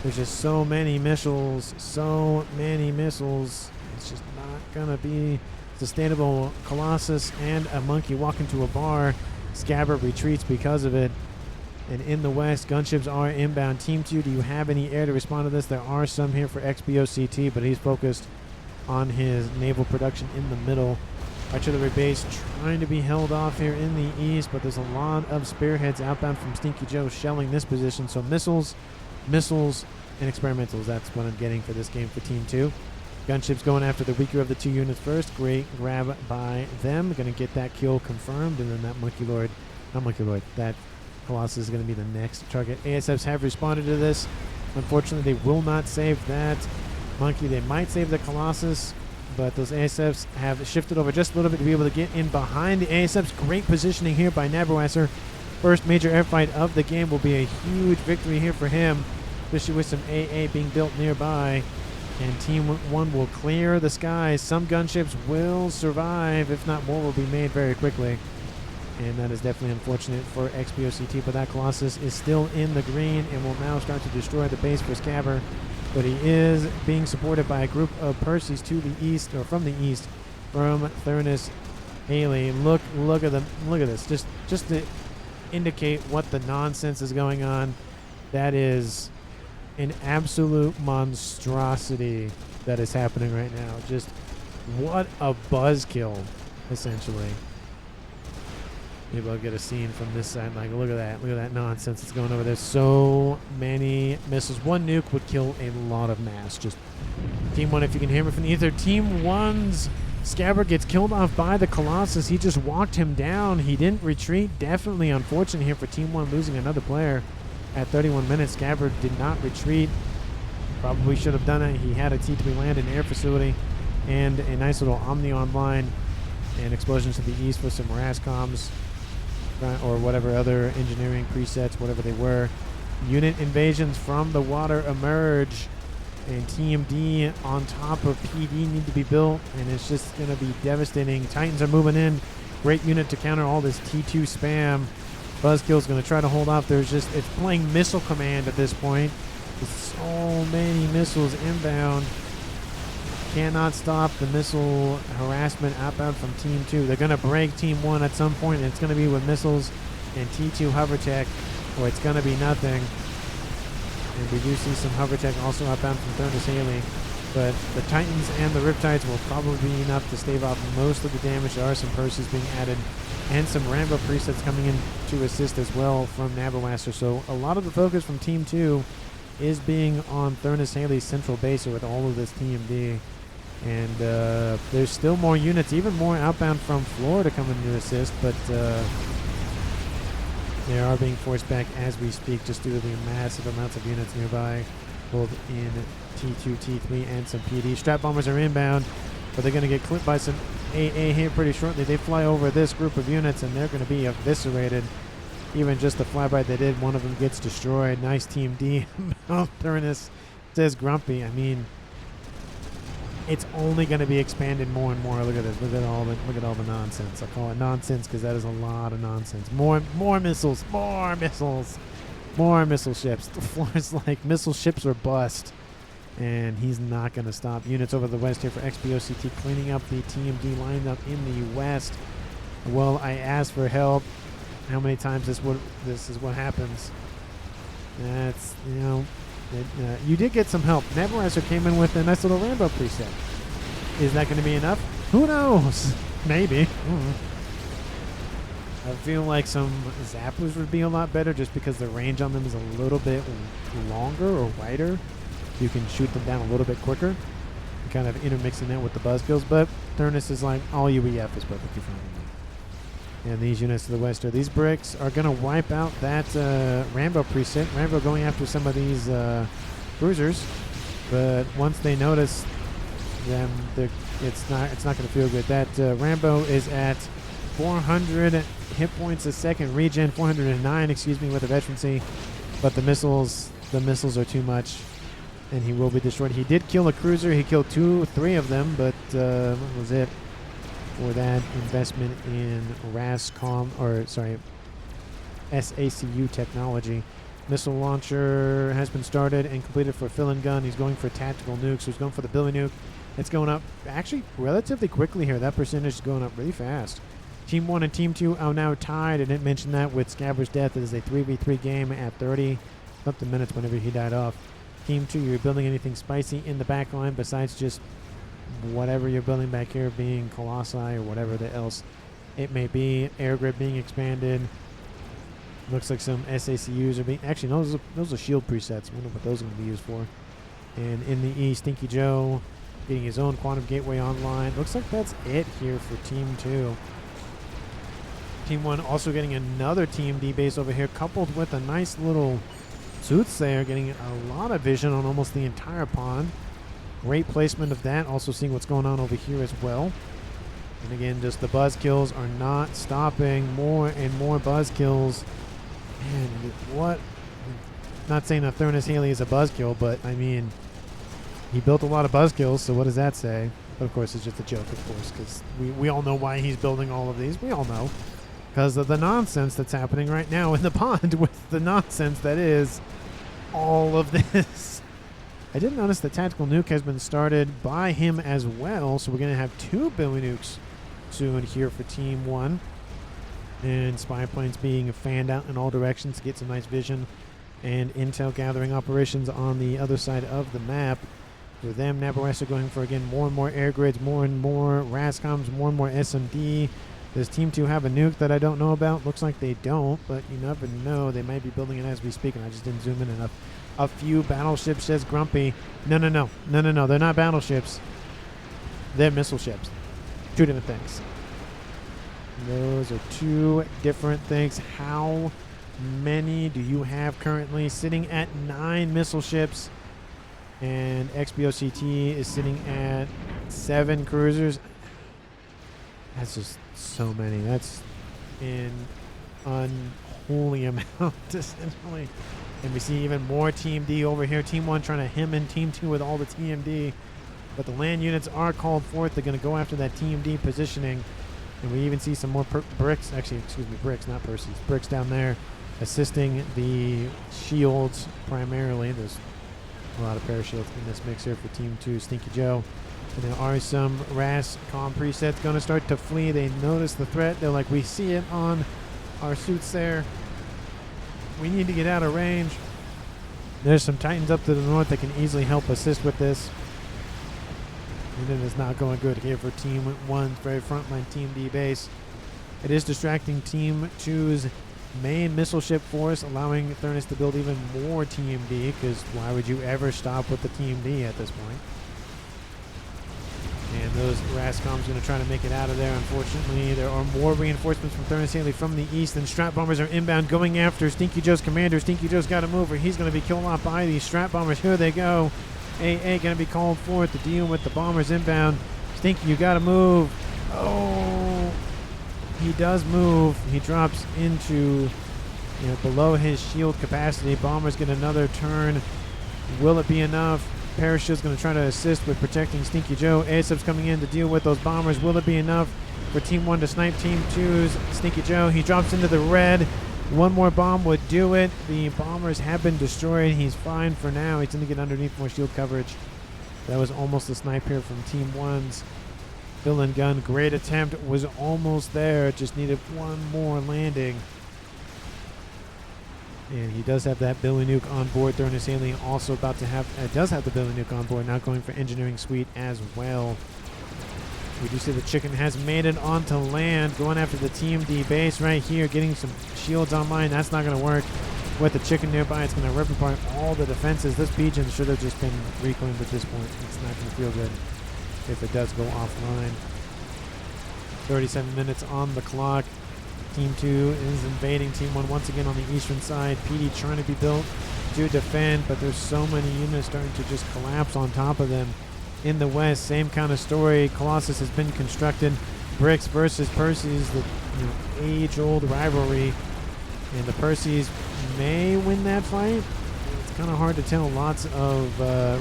There's just so many missiles. So many missiles. It's just not going to be sustainable. Colossus and a monkey walk into a bar. Scabber retreats because of it. And in the west, gunships are inbound. Team 2, do you have any air to respond to this? There are some here for XBOCT, but he's focused on his naval production in the middle. Artillery base trying to be held off here in the east, but there's a lot of spearheads outbound from Stinky Joe shelling this position. So missiles, and experimentals. That's what I'm getting for this game for Team 2. Gunships going after the weaker of the 2 units first. Great grab by them. Going to get that kill confirmed, and then that Colossus is going to be the next target. ASFs have responded to this. Unfortunately, they will not save that monkey. They might save the Colossus, but those ASFs have shifted over just a little bit to be able to get in behind the ASFs. Great positioning here by Nabarwasser. First major airfight of the game will be a huge victory here for him, especially with some AA being built nearby. And Team 1 will clear the skies. Some gunships will survive, if not more will be made very quickly. And that is definitely unfortunate for XBOCT, but that Colossus is still in the green and will now start to destroy the base for Scabber. But he is being supported by a group of Percys to the east, or from the east, from Thurnis Haley. Look at them. Look at this. Just to indicate what the nonsense is going on. That is an absolute monstrosity that is happening right now. Just what a buzzkill, essentially. Maybe I'll get a scene from this side. Like, look at that. Look at that nonsense that's going over there. So many missiles. One nuke would kill a lot of mass. Just Team 1, if you can hear me from either. Team 1's Scabbard gets killed off by the Colossus. He just walked him down. He didn't retreat. Definitely unfortunate here for Team 1 losing another player at 31 minutes. Scabbard did not retreat. Probably should have done it. He had a T3 land in air facility and a nice little Omni online and explosions to the east for some Morass comms or whatever other engineering presets, whatever they were. Unit invasions from the water emerge, and TMD on top of PD need to be built, and it's just going to be devastating. Titans are moving in. Great unit to counter all this T2 spam. Buzzkill's going to try to hold off. It's playing missile command at this point. There's so many missiles inbound. Cannot stop the missile harassment outbound from Team 2. They're going to break Team 1 at some point, and it's going to be with missiles and T2 hover tech, or it's going to be nothing. And we do see some hover tech also outbound from Thurnis Haley. But the Titans and the Riptides will probably be enough to stave off most of the damage. There are some purses being added and some Rambo presets coming in to assist as well from Naval. So a lot of the focus from Team 2 is being on Thurnis Haley's central base with all of this TMD. And there's still more units, even more outbound from Florida coming to assist, but they are being forced back as we speak just due to the massive amounts of units nearby, both in T2, T3, and some PD. Strap bombers are inbound, but they're going to get clipped by some AA here pretty shortly. They fly over this group of units, and they're going to be eviscerated. Even just the flyby they did, one of them gets destroyed. Nice Team D. Thurnis says Grumpy. I mean, it's only going to be expanded more and more. Look at this. Look at all the nonsense. I call it nonsense because that is a lot of nonsense. More missiles. More missiles. More missile ships. The floor is like missile ships are bust. And he's not going to stop. Units over the west here for XPOCT cleaning up the TMD lineup in the west. Well, I asked for help. How many times this is what happens? That's, you know, you did get some help. Naval came in with a nice little Rambo preset. Is that going to be enough? Who knows? Maybe. I feel like some Zappers would be a lot better just because the range on them is a little bit longer or wider. You can shoot them down a little bit quicker. Kind of intermixing that with the buzzkills, but Thurnis is like, all UEF is perfectly fine with me. And these units to the west are these bricks are going to wipe out that Rambo preset. Rambo going after some of these cruisers, but once they notice them, it's not going to feel good. That Rambo is at 400 hit points a second, regen 409, excuse me, with a veterancy, but the missiles are too much, and he will be destroyed. He did kill a cruiser. He killed 3 of them, but that was it for that investment in SACU technology. Missile launcher has been started and completed for fill and gun. He's going for tactical nukes. So he's going for the Billy nuke. It's going up actually relatively quickly here. That percentage is going up really fast. Team 1 and Team 2 are now tied. I didn't mention that with Scabbard's death. It is a 3v3 game at 30 something minutes whenever he died off. Team 2, you're building anything spicy in the back line besides just whatever you're building back here, being Colossi or whatever else it may be. Air grid being expanded. Looks like some SACUs are being... Actually, no, those are shield presets. I wonder what those are going to be used for. And in the east, Stinky Joe getting his own quantum gateway online. Looks like that's it here for Team 2. Team 1 also getting another TMD base over here, coupled with a nice little Soothsayer getting a lot of vision on almost the entire pond. Great placement of that. Also seeing what's going on over here as well. And again, just the buzz kills are not stopping. More and more buzz kills. And what? Not saying that Thurnis Haley is a buzz kill, but I mean, he built a lot of buzz kills, so what does that say? But of course, it's just a joke, of course, because we all know why he's building all of these. We all know. Because of the nonsense that's happening right now in the pond with the nonsense that is all of this. I did notice the tactical nuke has been started by him as well, so we're going to have 2 Billy nukes soon here for Team 1. And spy planes being fanned out in all directions to get some nice vision and intel gathering operations on the other side of the map. For them, Navarrese are going for, again, more and more air grids, more and more RASCOMs, more and more SMD. Does Team 2 have a nuke that I don't know about? Looks like they don't, but you never know. They might be building it as we speak, and I just didn't zoom in enough. A few battleships, says Grumpy. No. They're not battleships. They're missile ships. Two different things. Those are two different things. How many do you have currently? Sitting at 9 missile ships. And XBOCT is sitting at 7 cruisers. That's just so many. That's an unholy amount, essentially. And we see even more Team D over here. Team 1 trying to hem in Team 2 with all the TMD. But the land units are called forth. They're going to go after that Team D positioning. And we even see some more bricks. Actually, excuse me, bricks, not Percy's. Bricks down there assisting the shields primarily. There's a lot of parashields in this mix here for Team 2, Stinky Joe. And there are some RAS comm presets going to start to flee. They notice the threat. They're like, we see it on our suits there. We need to get out of range. There's some Titans up to the north that can easily help assist with this. And it is not going good here for Team 1's very frontline Team D base. It is distracting Team 2's main missile ship force, allowing Thurnis to build even more Team D, because why would you ever stop with the Team D at this point? And those RASCOM's going to try to make it out of there. Unfortunately, there are more reinforcements from Thurnis Haley from the east, and Strat Bombers are inbound going after Stinky Joe's commander. Stinky Joe's got to move, or he's going to be killed off by these Strat Bombers. Here they go. AA going to be called forth to deal with the bombers inbound. Stinky, you got to move. Oh, he does move. He drops into, below his shield capacity. Bombers get another turn. Will it be enough? Parachut's going to try to assist with protecting Stinky Joe. ASF's coming in to deal with those bombers. Will it be enough for Team 1 to snipe Team 2's Stinky Joe? He drops into the red. One more bomb would do it. The bombers have been destroyed. He's fine for now. He's going to get underneath more shield coverage. That was almost a snipe here from Team 1's villain gun. Great attempt. Was almost there. Just needed one more landing. And he does have that Billy Nuke on board. Thurnis Haley also about to have, does have the Billy Nuke on board, now going for engineering suite as well. We do see the chicken has made it onto land, going after the Team D base right here, getting some shields online. That's not going to work with the chicken nearby. It's going to rip apart all the defenses. This pigeon should have just been reclaimed at this point. It's not going to feel good if it does go offline. 37 minutes on the clock. Team 2 is invading Team 1 once again on the eastern side. PD trying to be built to defend, but there's so many units starting to just collapse on top of them. In the west, same kind of story. Colossus has been constructed. Bricks versus Percy's, the age-old rivalry. And the Percy's may win that fight. It's kind of hard to tell. Lots of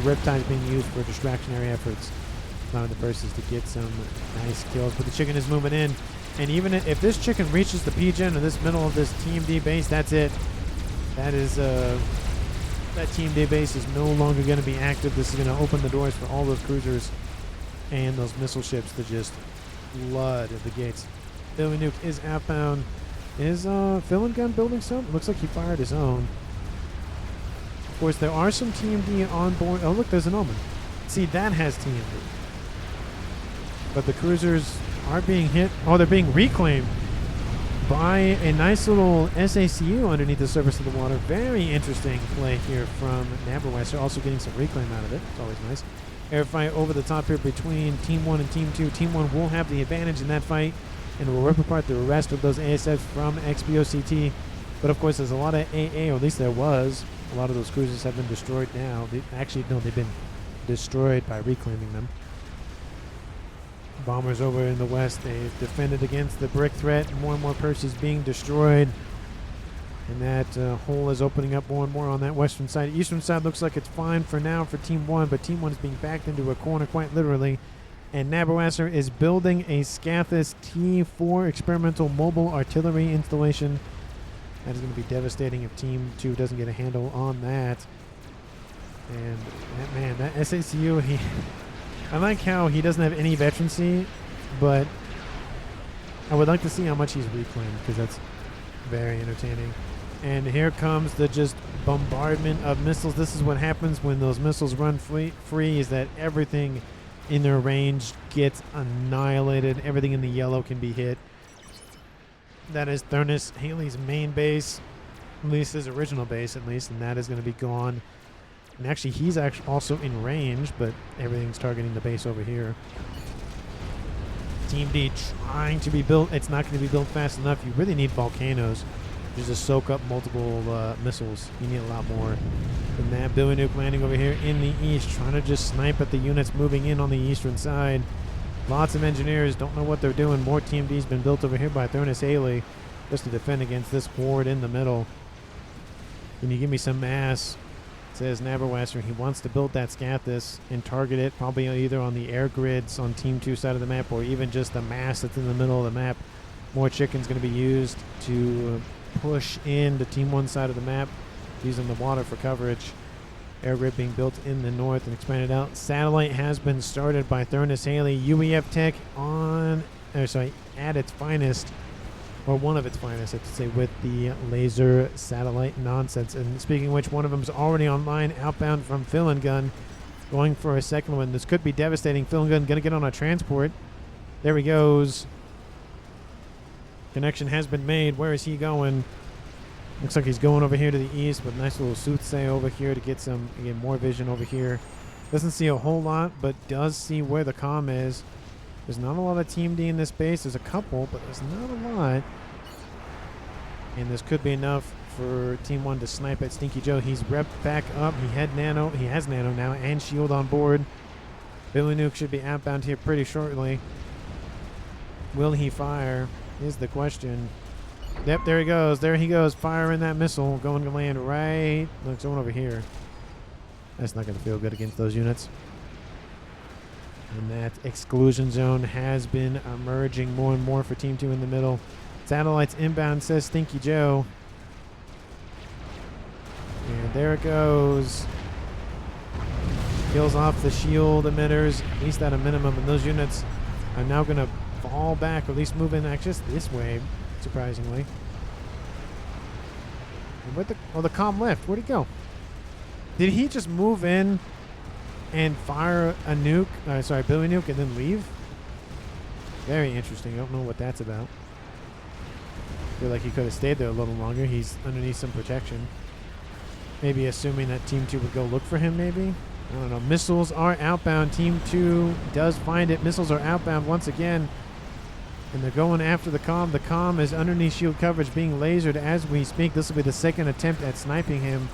Riptides being used for distractionary efforts. Allowing the Percy's to get some nice kills. But the chicken is moving in. And even if this chicken reaches the PGen or this middle of this Team D base, that's it. That is that Team D base is no longer going to be active. This is going to open the doors for all those cruisers and those missile ships to just flood at the gates. Billy Nuke is outbound. Is Villain Gun building some? Looks like he fired his own. Of course, there are some Team D on board. Oh, look, there's an Omen. See, that has Team D. But the cruisers are being hit. Oh, they're being reclaimed by a nice little SACU underneath the surface of the water. Very interesting play here from Naval. They're also getting some reclaim out of it. It's always nice. Air fight over the top here between Team 1 and Team 2. Team 1 will have the advantage in that fight and will rip apart the rest of those ASFs from XBOCT. But of course, there's a lot of AA, or at least there was. A lot of those cruisers have been destroyed now. They've been destroyed by reclaiming them. Bombers over in the west, they've defended against the brick threat. More and more Percy's being destroyed. And that hole is opening up more and more on that western side. Eastern side looks like it's fine for now for Team 1, but Team 1 is being backed into a corner quite literally. And Nabawasser is building a Scathis T4 experimental mobile artillery installation. That is going to be devastating if Team 2 doesn't get a handle on that. And that SACU, I like how he doesn't have any veterancy, but I would like to see how much he's reclaimed, because that's very entertaining. And here comes the just bombardment of missiles. This is what happens when those missiles run free, is that everything in their range gets annihilated. Everything in the yellow can be hit. That is Thurnis Haley's main base, at least his original base, at least, and that is going to be gone. And actually, he's also in range, but everything's targeting the base over here. Team D trying to be built. It's not going to be built fast enough. You really need volcanoes just to soak up multiple missiles. You need a lot more than that. Billy Nuke landing over here in the east, trying to just snipe at the units moving in on the eastern side. Lots of engineers don't know what they're doing. More Team D's been built over here by Thurnis Haley just to defend against this horde in the middle. Can you give me some mass? Says Naberwasser. He wants to build that Scathis and target it probably either on the air grids on Team 2 side of the map or even just the mass that's in the middle of the map. More chicken's going to be used to push in the Team 1 side of the map using the water for coverage. Air grid being built in the north and expanded out. Satellite has been started by Thurnis Haley. UEF tech at its finest, or one of its finest, I have to say, with the laser satellite nonsense. And speaking of which, one of them is already online, outbound from Gun, going for a second one. This could be devastating. Gun going to get on a transport. There he goes. Connection has been made. Where is he going? Looks like he's going over here to the east with nice little soothsay over here to get some, again, more vision over here. Doesn't see a whole lot, but does see where the comm is. There's not a lot of Team D in this base. There's a couple, but there's not a lot. And this could be enough for Team 1 to snipe at Stinky Joe. He's repped back up. He has nano now and shield on board. Billy Nuke should be outbound here pretty shortly. Will he fire is the question. Yep, there he goes. There he goes, firing that missile, going to land right. Look, someone over here. That's not going to feel good against those units. And that exclusion zone has been emerging more and more for Team 2 in the middle. Satellites inbound, says Stinky Joe. And there it goes. Kills off the shield emitters, at least at a minimum. And those units are now going to fall back, or at least move in just this way, surprisingly. And the comm left. Where'd he go? Did he just move in and fire a nuke? Billy Nuke, and then leave? Very interesting. I don't know what that's about. I feel like he could have stayed there a little longer. He's underneath some protection. Maybe assuming that Team 2 would go look for him, maybe? I don't know. Missiles are outbound. Team 2 does find it. Missiles are outbound once again. And they're going after the comm. The comm is underneath shield coverage, being lasered as we speak. This will be the second attempt at sniping him.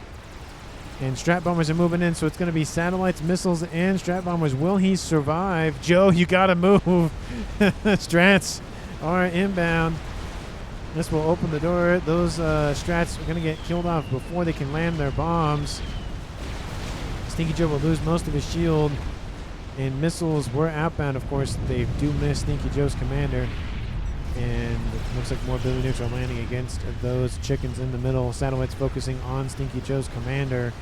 And strat bombers are moving in, so it's going to be satellites, missiles, and strat bombers. Will he survive? Joe, you got to move. Strats are inbound. This will open the door. Those strats are going to get killed off before they can land their bombs. Stinky Joe will lose most of his shield. And missiles were outbound, of course. They do miss Stinky Joe's commander. And it looks like more Billy Nukes are landing against those chickens in the middle. Satellites focusing on Stinky Joe's commander.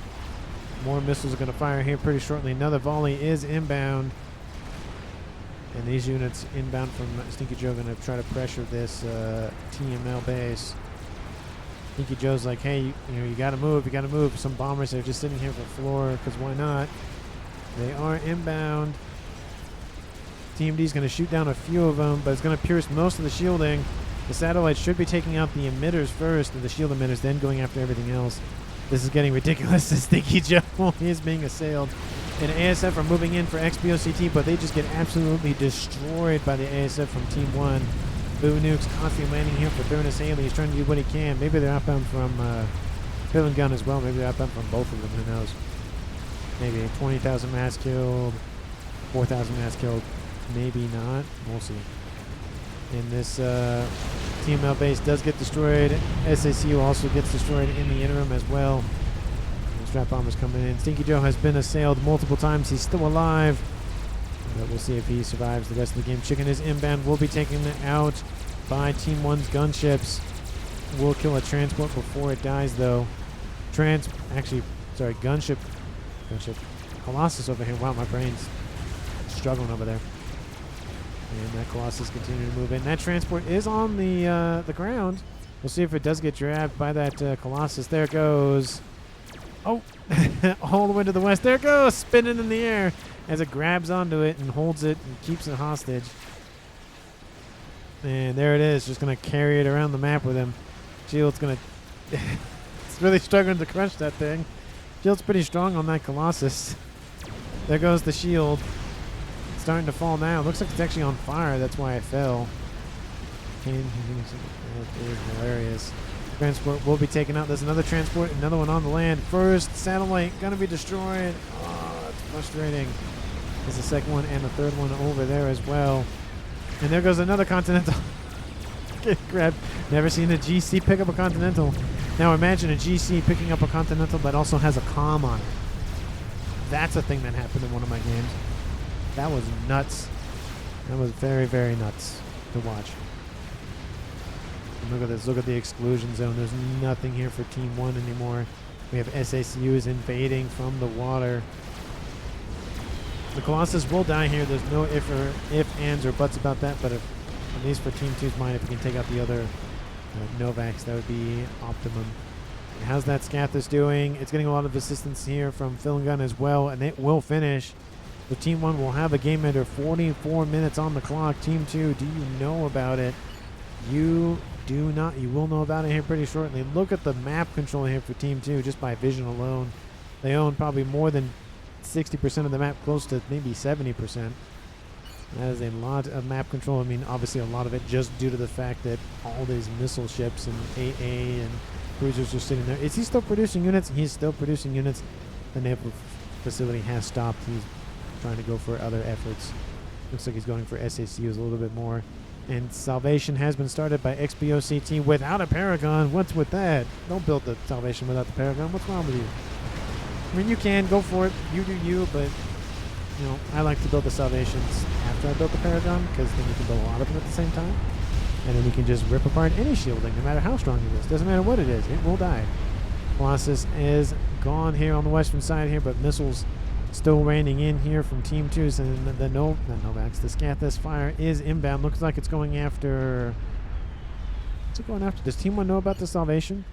More missiles are going to fire here pretty shortly. Another volley is inbound. And these units inbound from Stinky Joe are going to try to pressure this TML base. Stinky Joe's like, hey, you got to move, you got to move. Some bombers are just sitting here for floor, because why not? They are inbound. Team D is going to shoot down a few of them, but it's going to pierce most of the shielding. The satellites should be taking out the emitters first, and the shield emitters, then going after everything else. This is getting ridiculous. Stinky Joe is being assailed. And ASF are moving in for XBOCT, but they just get absolutely destroyed by the ASF from Team 1. Boo Nuke's constantly landing here for Thurnis Haley. He's trying to do what he can. Maybe they're outbound from Gun as well. Maybe they're outbound from both of them. Who knows? Maybe 20,000 mass killed, 4,000 mass killed. Maybe not. We'll see. And this TML base does get destroyed. SACU also gets destroyed in the interim as well. Strat bombers coming in. Stinky Joe has been assailed multiple times. He's still alive. But we'll see if he survives the rest of the game. Chicken is inbound. Will be taken out by Team 1's gunships. Will kill a transport before it dies, though. Gunship. Colossus over here. Wow, my brain's struggling over there. And that Colossus continuing to move in. That transport is on the ground. We'll see if it does get grabbed by that Colossus. There it goes. Oh, all the way to the west. There it goes, spinning in the air as it grabs onto it and holds it and keeps it hostage. And there it is, just going to carry it around the map with him. Shield's going to... It's really struggling to crush that thing. Shield's pretty strong on that Colossus. There goes the shield. It's starting to fall now. Looks like it's actually on fire. That's why I fell. That is hilarious. Transport will be taken out. There's another transport, another one on the land. First satellite going to be destroyed. Oh, that's frustrating. There's a second one and a third one over there as well. And there goes another Continental. Get grabbed. Never seen a GC pick up a Continental. Now imagine a GC picking up a Continental that also has a comm on it. That's a thing that happened in one of my games. That was nuts. That was very, very nuts to watch. And look at this. Look at the exclusion zone. There's nothing here for Team 1 anymore. We have SACUs invading from the water. The Colossus will die here. There's no if, ands, or buts about that. But at least for Team 2's mind, if we can take out the other Novax, that would be optimum. And how's that Scathus doing? It's getting a lot of assistance here from Filling Gun as well, and it will finish. So Team 1 will have a game under 44 minutes on the clock. Team 2, do you know about it? You do not. You will know about it here pretty shortly. Look at the map control here for Team 2 just by vision alone. They own probably more than 60% of the map, close to maybe 70%. That is a lot of map control. I mean, obviously a lot of it just due to the fact that all these missile ships and AA and cruisers are sitting there. Is he still producing units? He's still producing units. The naval facility has stopped. He's trying to go for other efforts. Looks like he's going for SACUs a little bit more. And Salvation has been started by XBOCT without a Paragon. What's with that? Don't build the Salvation without the Paragon. What's wrong with you? I mean, you can go for it. You do you, but you know, I like to build the Salvations after I build the Paragon, because then you can build a lot of them at the same time. And then you can just rip apart any shielding, no matter how strong it is. Doesn't matter what it is. It will die. Colossus is gone here on the western side here, but missiles still raining in here from Team 2. And the Novax, the Scathus fire is inbound. Looks like it's going after... What's it going after? Does Team 1 know about the Salvation?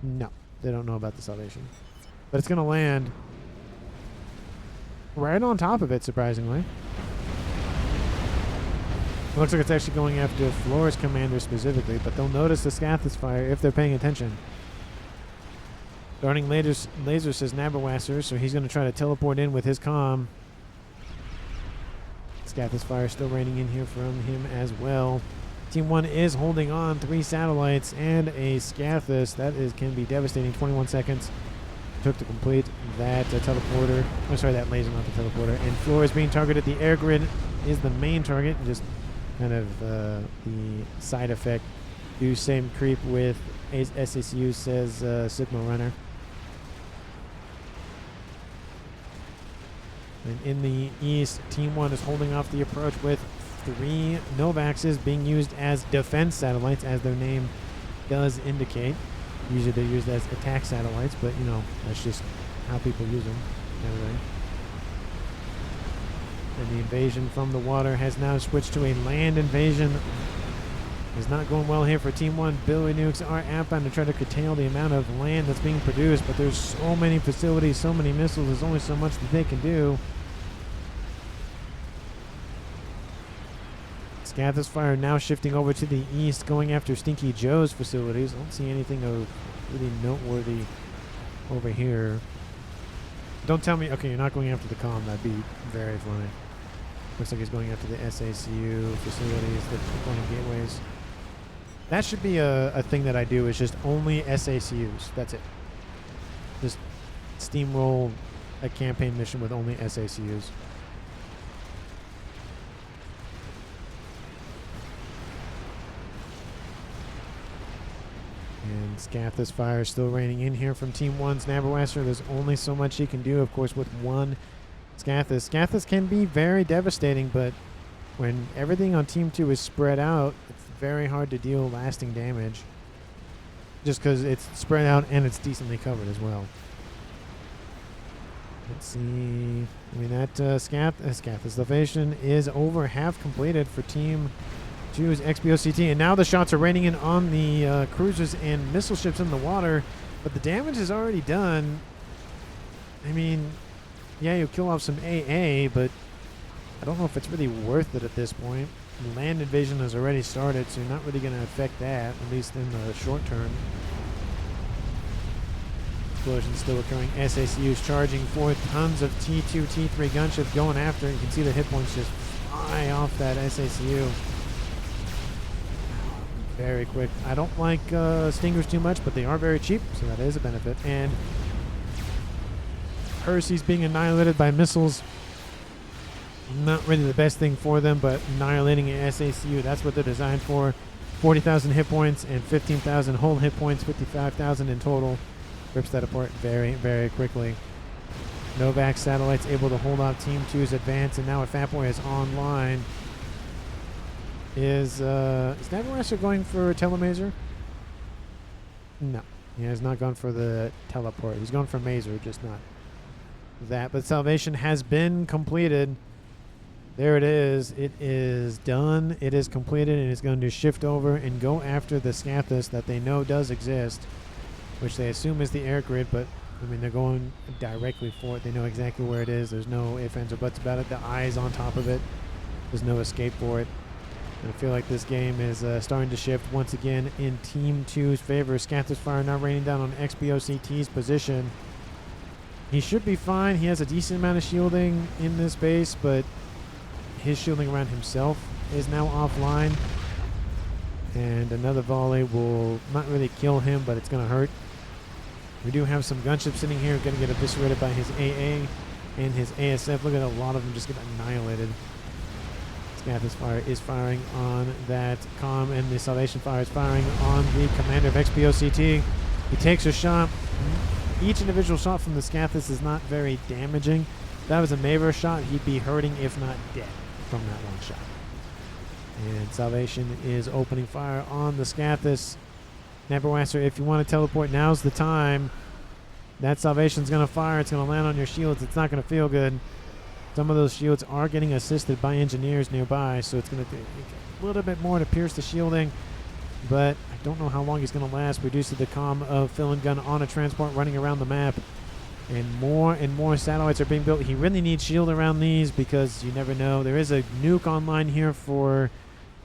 No, they don't know about the Salvation. But it's going to land right on top of it, surprisingly. It looks like it's actually going after Flora's commander specifically, but they'll notice the Scathus fire if they're paying attention. Darting laser says Nabawasser, so he's going to try to teleport in with his comm. Scathus fire still raining in here from him as well. Team 1 is holding on. 3 satellites and a Scathus. That can be devastating. 21 seconds took to complete that teleporter. I'm sorry, that laser, not the teleporter. And Flora is being targeted. The air grid is the main target. Just kind of the side effect. Do same creep with SACU, says Sigma Runner. And in the east, Team 1 is holding off the approach with 3 Novaxes being used as defense satellites, as their name does indicate. Usually they're used as attack satellites, but you know, that's just how people use them. Anyway. And the invasion from the water has now switched to a land invasion. It's not going well here for Team 1. Billy Nukes are outbound to try to curtail the amount of land that's being produced, but there's so many facilities, so many missiles, there's only so much that they can do. Scathus fire now shifting over to the east, going after Stinky Joe's facilities. I don't see anything of really noteworthy over here. Don't tell me, okay, you're not going after the comm. That'd be very funny. Looks like he's going after the SACU facilities, the deploying gateways. That should be a thing that I do, is just only SACUs. That's it. Just steamroll a campaign mission with only SACUs. And Scathus fire still raining in here from Team 1's Nabawasser. There's only so much he can do, of course, with one Scathus. Scathus can be very devastating, but when everything on Team 2 is spread out, it's very hard to deal lasting damage. Just because it's spread out and it's decently covered as well. Let's see. I mean, that Scathus Salvation is over half completed for Team 2's XBOCT, and now the shots are raining in on the cruisers and missile ships in the water, but the damage is already done. I mean, yeah, you kill off some AA, but I don't know if it's really worth it at this point. land invasion has already started, so you're not really going to affect that, at least in the short term. Explosions still occurring. SACU's charging forward. Tons of T2, T3 gunships going after it. You can see the hit points just fly off that SACU. Very quick. I don't like Stingers too much, but they are very cheap, so that is a benefit. And Percy's being annihilated by missiles. Not really the best thing for them, but annihilating an SACU, that's what they're designed for. 40,000 hit points and 15,000 whole hit points, 55,000 in total. Rips that apart very, very quickly. Novak satellites able to hold off Team 2's advance, and now a FAF is online. Is Naval going for a telemaser? No. He has not gone for the teleport. He's going for Maser, just not that. But salvation has been completed. There it is. It is done. It is completed, and it's going to shift over and go after the Scathus that they know does exist, which they assume is the air grid, but I mean, they're going directly for it. They know exactly where it is. There's no ifs, ands, or buts about it. The eye is on top of it. There's no escape for it. And I feel like this game is starting to shift once again in Team 2's favor. Scathus fire now raining down on XBOCT's position. He should be fine. He has a decent amount of shielding in this base, but his shielding around himself is now offline. And another volley will not really kill him, but it's going to hurt. We do have some gunships sitting here going to get eviscerated by his AA and his ASF. Look at a lot of them just get annihilated. Scathus fire is firing on that comm, and the Salvation fire is firing on the commander of XBOCT. He takes a shot. Each individual shot from the Scathus is not very damaging. If that was a Maver shot, he'd be hurting, if not dead, from that one shot. And Salvation is opening fire on the Scathus. Neverwasser, if you want to teleport, now's the time. That Salvation's going to fire. It's going to land on your shields. It's not going to feel good. Some of those shields are getting assisted by engineers nearby, so it's going to take a little bit more to pierce the shielding. But I don't know how long he's going to last. We do see the comm of Fill and Gun on a transport running around the map. And more satellites are being built. He really needs shield around these because you never know. There is a nuke online here for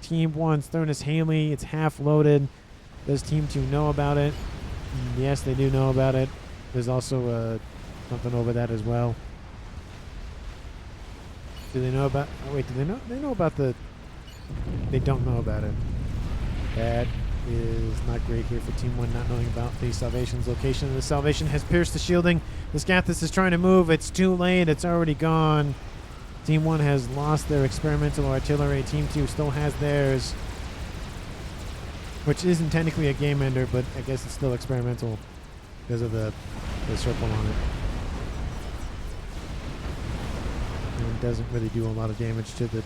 Team 1's Thurnis Haley. It's half loaded. Does Team 2 know about it? Yes, they do know about it. There's also something over that as well. Do they know about... Oh, wait, do they know? They know about the... They don't know about it. That is not great here for Team 1 not knowing about the Salvation's location. The Salvation has pierced the shielding. The Scathus is trying to move. It's too late. It's already gone. Team 1 has lost their experimental artillery. Team 2 still has theirs, which isn't technically a game ender, but I guess it's still experimental because of the circle on it. And it doesn't really do a lot of damage to the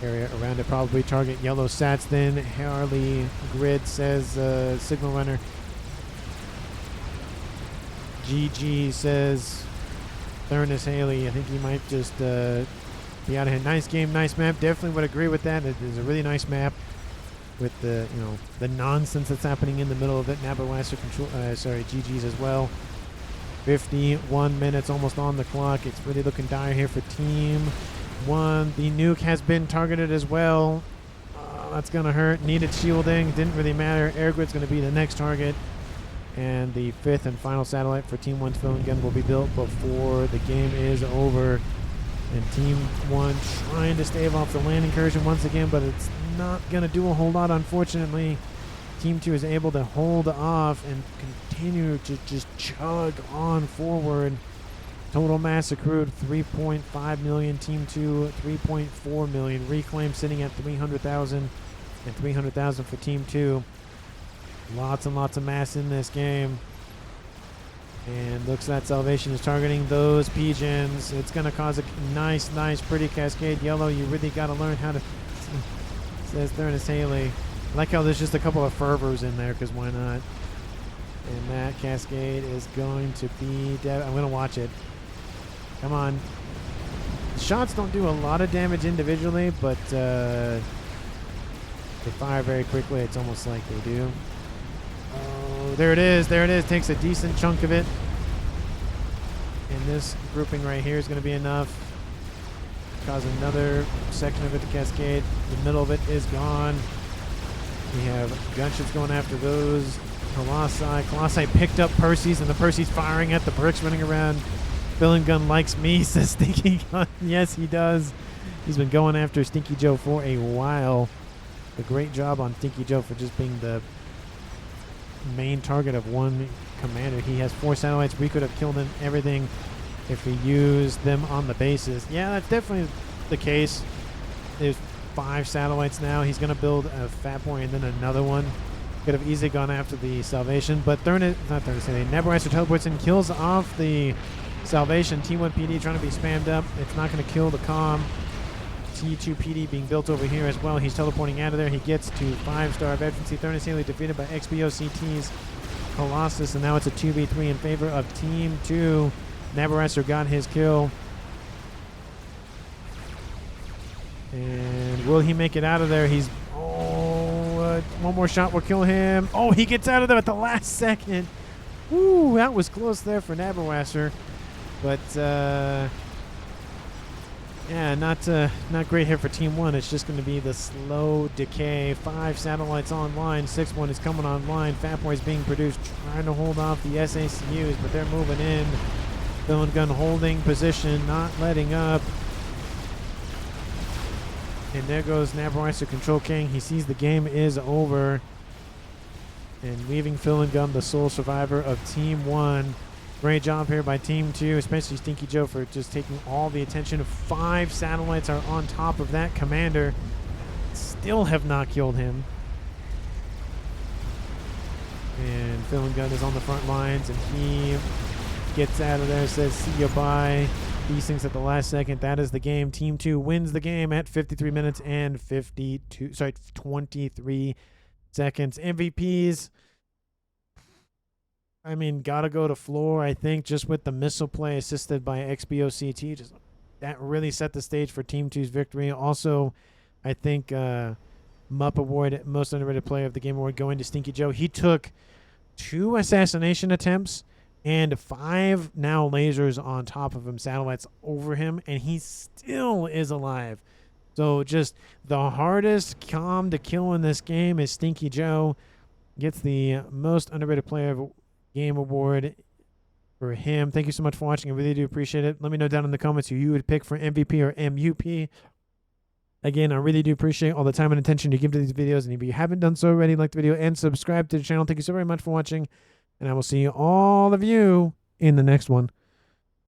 area around it. Probably target yellow sats then. Harley Grid says Signal Runner. GG says Thurnis Haley. I think he might just be out of here. Nice game, nice map. Definitely would agree with that. It is a really nice map with the the nonsense that's happening in the middle of it. Nabalwaster control. GG's as well. 51 minutes almost on the clock. It's really looking dire here for Team 1. The nuke has been targeted as well. That's going to hurt. Needed shielding. Didn't really matter. Air Grid's going to be the next target. And the 5th and final satellite for Team 1's Fill and Gun will be built before the game is over. And Team 1 trying to stave off the land incursion once again, but it's not going to do a whole lot, unfortunately. Team 2 is able to hold off and continue to just chug on forward. Total mass accrued 3.5 million. Team 2, 3.4 million. Reclaim sitting at 300,000 and 300,000 for Team 2. Lots and lots of mass in this game. And looks like Salvation is targeting those pigeons. It's going to cause a nice, pretty cascade. Yellow, you really got to learn how to... Says Thurnis Haley. I like how there's just a couple of fervors in there, because why not? And that cascade is going to be... I'm going to watch it. Come on. The shots don't do a lot of damage individually, but they fire very quickly. It's almost like they do. Oh, there it is. There it is. Takes a decent chunk of it. And this grouping right here is going to be enough. cause another section of it to cascade. The middle of it is gone. We have gunships going after those. Colossi picked up Percy's, and the Percy's firing at the bricks running around. Villain Gun likes me, says Stinky Gun. Yes, he does. He's been going after Stinky Joe for a while. A great job on Stinky Joe for just being the main target of one commander. He has 4 satellites. We could have killed him everything if we used them on the bases. Yeah, that's definitely the case. There's 5 satellites now. He's going to build a Fat Boy and then another one. Could have easily gone after the Salvation, but Nebraska teleports and kills off the Salvation. T1 PD trying to be spammed up. It's not going to kill the comm. T2 PD being built over here as well. He's teleporting out of there. He gets to 5-star veterancy. Thurnis Haley defeated by XBOCT's Colossus, and now it's a 2v3 in favor of Team 2. Nebraska got his kill. And will he make it out of there? He's... one more shot will kill him. Oh, he gets out of there at the last second. Woo, that was close there for Nabarwasser. But, yeah, not great here for Team 1. It's just going to be the slow decay. 5 satellites online. 6th one is coming online. Fat Boy's being produced, trying to hold off the SACUs, but they're moving in. Villain Gun holding position, not letting up. And there goes Nabarwasser Control King. He sees the game is over. And leaving Villain Gun the sole survivor of Team 1. Great job here by Team 2, especially Stinky Joe for just taking all the attention. 5 satellites are on top of that commander. Still have not killed him. And Villain Gun is on the front lines, and he gets out of there, says see you bye. These things at the last second. That is the game. Team 2 wins the game at 53 minutes and 23 seconds. MVPs. I mean, gotta go to Floor, I think, just with the missile play assisted by XBOCT. Just that really set the stage for Team 2's victory. Also, I think Mupp Award, Most Underrated Player of the Game Award, going to Stinky Joe. He took 2 assassination attempts and 5 now lasers on top of him, satellites over him, and he still is alive. So just the hardest comm to kill in this game is Stinky Joe. Gets the Most Underrated Player of Game Award for him. Thank you so much for watching. I really do appreciate it. Let me know down in the comments who you would pick for MVP or MUP. Again, I really do appreciate all the time and attention you give to these videos. And if you haven't done so already, like the video and subscribe to the channel. Thank you so very much for watching. And I will see all of you in the next one.